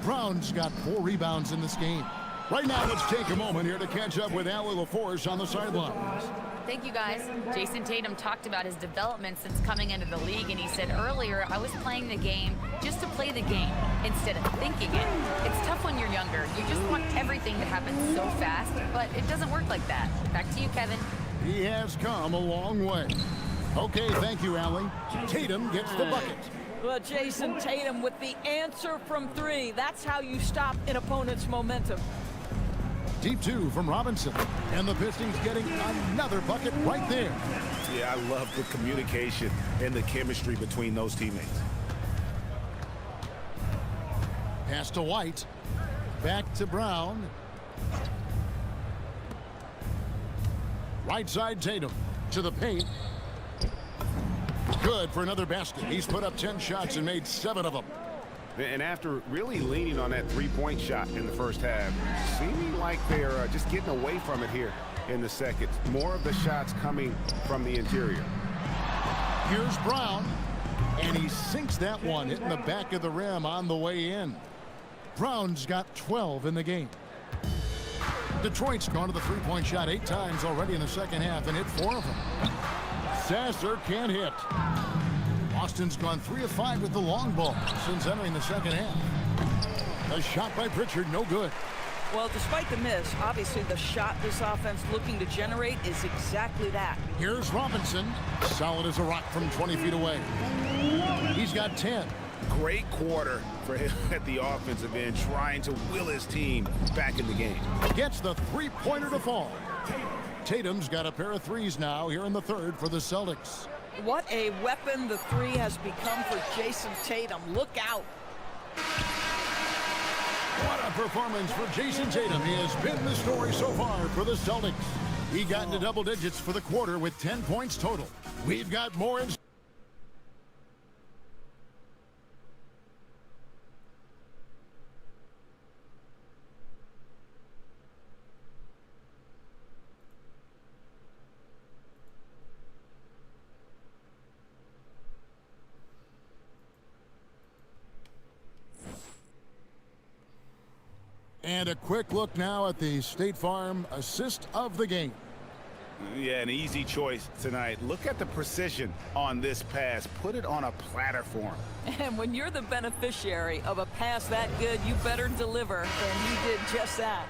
Brown's got 4 rebounds in this game. Right now, let's take a moment here to catch up with Allie LaForce on the sidelines. Thank you, guys. Jason Tatum talked about his development since coming into the league, and he said earlier, I was playing the game just to play the game instead of thinking it. It's tough when you're younger. You just want everything to happen so fast, but it doesn't work like that. Back to you, Kevin. He has come a long way. Okay, thank you, Allie. Tatum gets the bucket. Well, Jason Tatum with the answer from 3. That's how you stop an opponent's momentum. Deep 2 from Robinson. And the Pistons getting another bucket right there. Yeah, I love the communication and the chemistry between those teammates. Pass to White. Back to Brown. Right side Tatum to the paint. Good for another basket. He's put up 10 shots and made 7 of them. And after really leaning on that three-point shot in the first half, seeming like they're just getting away from it here in the second. More of the shots coming from the interior. Here's Brown, and he sinks that one, hitting the back of the rim on the way in. Brown's got 12 in the game. Detroit's gone to the three-point shot 8 times already in the second half and hit 4 of them. Sasser can't hit. Boston's gone 3 of 5 with the long ball since entering the second half. A shot by Pritchard, no good. Well, despite the miss, obviously the shot this offense looking to generate is exactly that. Here's Robinson, solid as a rock from 20 feet away. He's got 10. Great quarter for him at the offensive end, trying to will his team back in the game. Gets the three-pointer to fall. Tatum's got a pair of threes now here in the third for the Celtics. What a weapon the three has become for Jason Tatum. Look out. What a performance for Jason Tatum. He has been the story so far for the Celtics. He got into double digits for the quarter with 10 points total. We've got more in. And a quick look now at the State Farm assist of the game. Yeah, an easy choice tonight. Look at the precision on this pass. Put it on a platter for him. And when you're the beneficiary of a pass that good, you better deliver. And he did just that.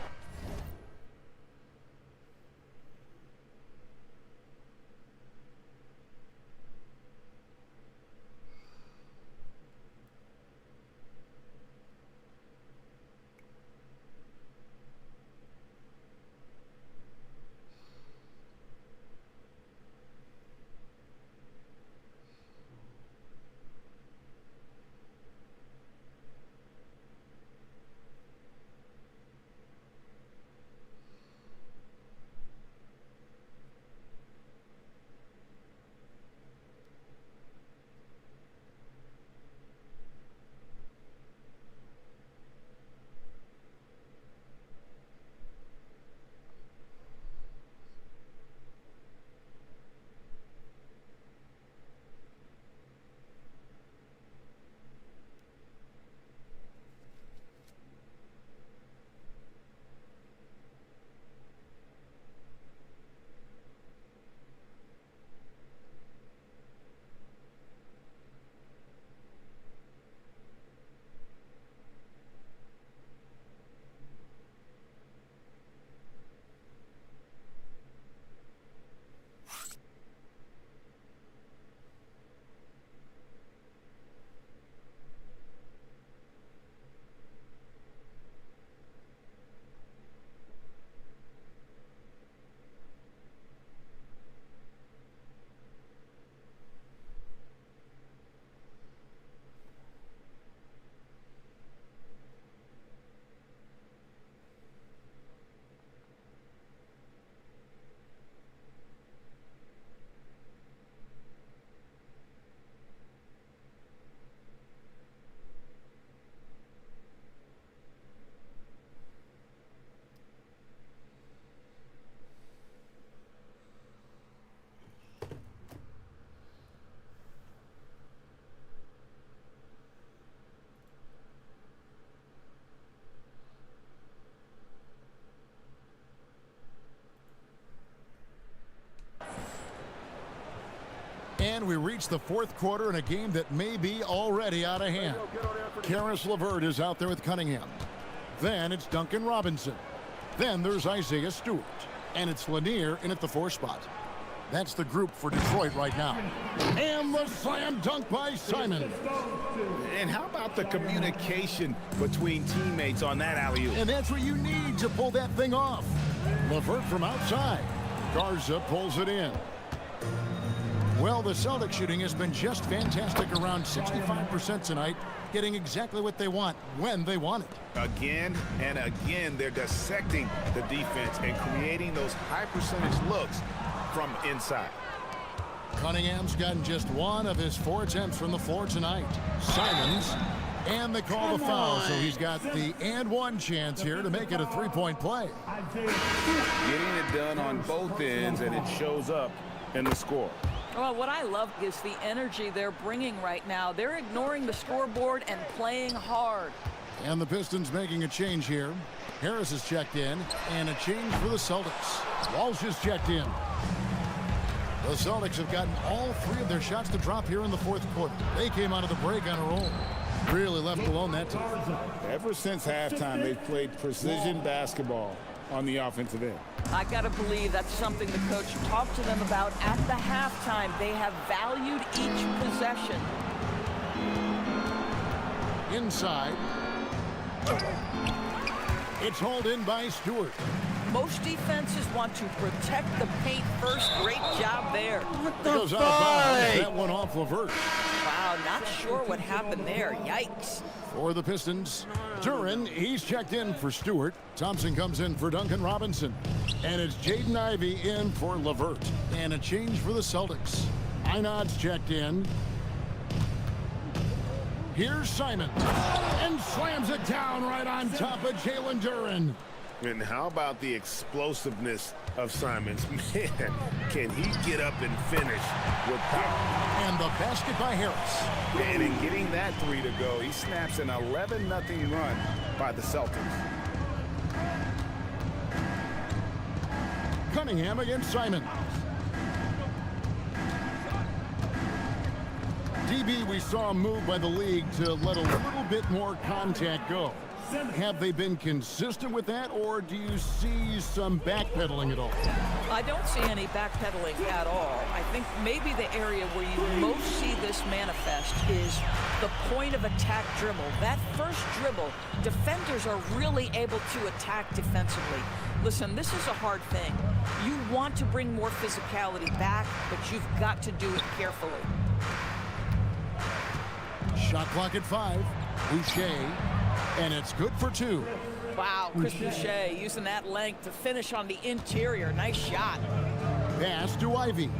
And we reach the fourth quarter in a game that may be already out of hand. Karis LeVert is out there with Cunningham. Then it's Duncan Robinson. Then there's Isaiah Stewart. And it's Lanier in at the 4 spot. That's the group for Detroit right now. And the slam dunk by Simon. And how about the communication between teammates on that alley-oop? And that's what you need to pull that thing off. LeVert from outside. Garza pulls it in. Well, the Celtics shooting has been just fantastic, around 65% tonight, getting exactly what they want when they want it. Again and again, they're dissecting the defense and creating those high percentage looks from inside. Cunningham's gotten just one of his 4 attempts from the floor tonight. Simons, and they call the foul, so he's got the and one chance here to make it a 3-point play. Getting it done on both ends, and it shows up in the score. Well, what I love is the energy they're bringing right now. They're ignoring the scoreboard and playing hard. And the Pistons making a change here. Harris is checked in, and a change for the Celtics. Walsh is checked in. The Celtics have gotten all 3 of their shots to drop here in the 4th quarter. They came out of the break on a roll. Really left alone that time. Ever since halftime, they've played precision basketball on the offensive end. I got to believe that's something the coach talked to them about at the halftime. They have valued each possession. Inside. It's hauled in by Stewart. Most defenses want to protect the paint first. Great job there. Goes out of bounds. That one off Levert. Wow, not sure what happened there. Yikes. For the Pistons, Duren, he's checked in for Stewart. Thompson comes in for Duncan Robinson. And it's Jaden Ivey in for Levert. And a change for the Celtics. Einad's checked in. Here's Simon. And slams it down right on top of Jalen Duren. And how about the explosiveness of Simons? Man, can he get up and finish with power? And the basket by Harris. And in getting that 3 to go, he snaps an 11-0 run by the Celtics. Cunningham against Simon. DB, we saw a move by the league to let a little bit more contact go. Have they been consistent with that, or do you see some backpedaling at all? I don't see any backpedaling at all. I think maybe the area where you most see this manifest is the point of attack dribble. That first dribble, defenders are really able to attack defensively. Listen, this is a hard thing. You want to bring more physicality back, but you've got to do it carefully. Shot clock at 5. Boucher. And it's good for 2. Wow, Chris Boucher using that length to finish on the interior. Nice shot. Pass to Ivey.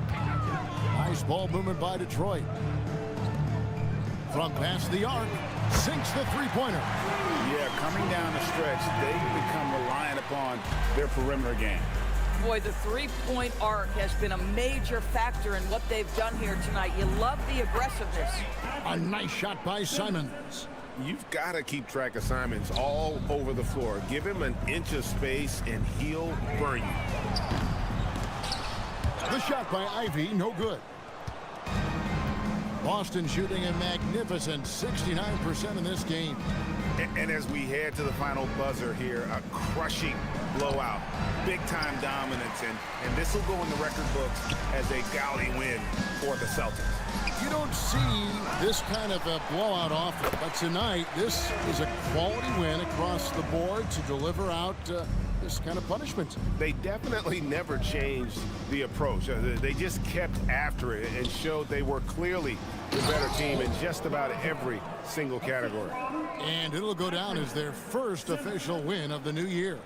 Nice ball movement by Detroit. From past the arc, sinks the 3-pointer. Yeah, coming down the stretch, they become reliant upon their perimeter game. Boy, the 3-point arc has been a major factor in what they've done here tonight. You love the aggressiveness. A nice shot by Simons. You've got to keep track of Simons all over the floor. Give him an inch of space and he'll burn you. The shot by Ivey, no good. Boston shooting a magnificent 69% in this game. And as we head to the final buzzer here, a crushing blowout, big-time dominance, and this will go in the record books as a gaudy win for the Celtics. You don't see this kind of a blowout often, but tonight this is a quality win across the board to deliver out this kind of punishment. They definitely never changed the approach. They just kept after it and showed they were clearly the better team in just about every single category. And it'll go down as their first official win of the new year.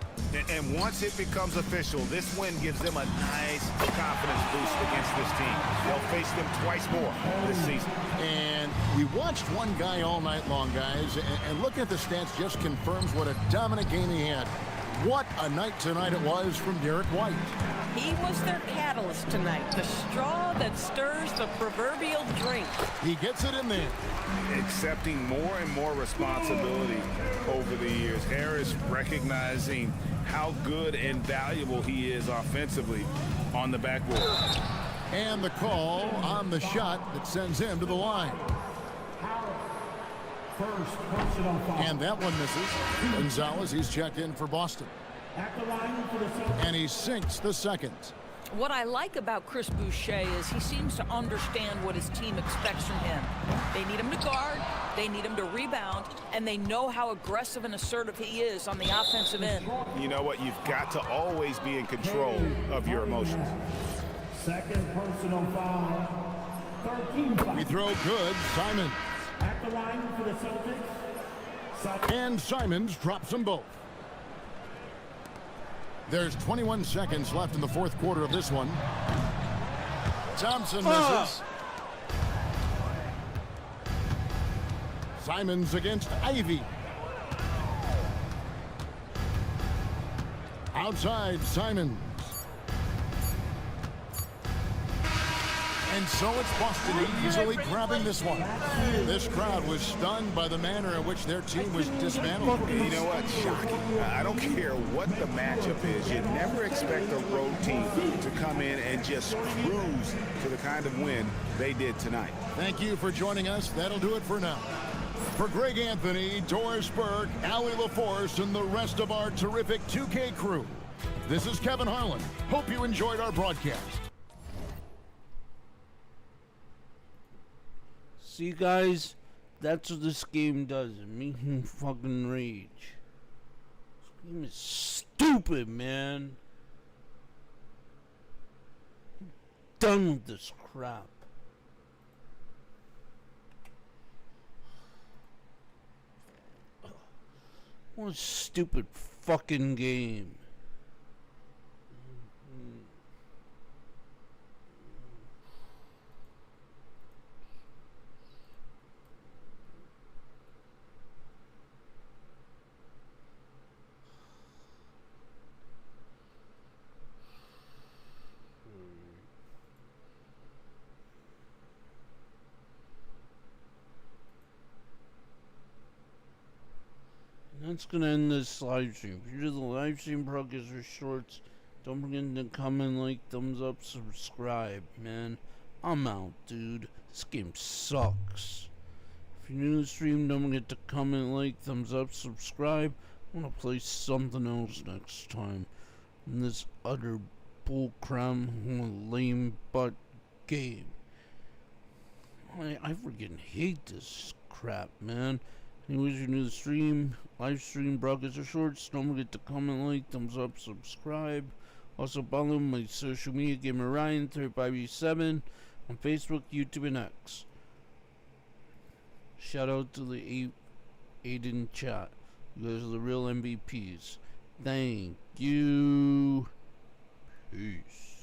And once it becomes official, this win gives them a nice confidence boost against this team. They'll face them twice more this season. And we watched one guy all night long, guys, and looking at the stats just confirms what a dominant game he had. What a night tonight it was from Derek White. He was their catalyst tonight, the straw that stirs the proverbial drink. He gets it in there. Accepting more and more responsibility over the years. Harris recognizing how good and valuable he is offensively on the backboard. And the call on the shot that sends him to the line. And that one misses. Gonzalez, he's checked in for Boston. And he sinks the second. What I like about Chris Boucher is he seems to understand what his team expects from him. They need him to guard, they need him to rebound, and they know how aggressive and assertive he is on the offensive end. You know what? You've got to always be in control of your emotions. Second personal foul. 13 fouls. We throw good. Simons. At the line for the Celtics. And Simons drops them both. There's 21 seconds left in the fourth quarter of this one. Thompson misses. Simons against Ivy. Outside, Simons. And so it's Boston easily grabbing this one. This crowd was stunned by the manner in which their team was dismantled. You know what? Shocking. I don't care what the matchup is. You never expect a road team to come in and just cruise to the kind of win they did tonight. Thank you for joining us. That'll do it for now. For Greg Anthony, Doris Burke, Allie LaForce, and the rest of our terrific 2K crew, this is Kevin Harlan. Hope you enjoyed our broadcast. See, guys, that's what this game does. It makes me fucking rage. This game is stupid, man. I'm done with this crap. What a stupid fucking game. That's gonna end this live stream. If you're the live stream progress or shorts, don't forget to comment, like, thumbs up, subscribe, man. I'm out, dude. This game sucks. If you're new to the stream, don't forget to comment, like, thumbs up, subscribe. I'm gonna play something else next time in this utter bullcrap, lame butt game. I freaking hate this crap, man. Anyways, you're new to the stream, live stream, broadcast, or shorts. Don't forget to comment, like, thumbs up, subscribe. Also follow my social media, Gamer Ryan 3587 on Facebook, YouTube, and X. Shout out to the 8 in chat. You guys are the real MVPs. Thank you. Peace.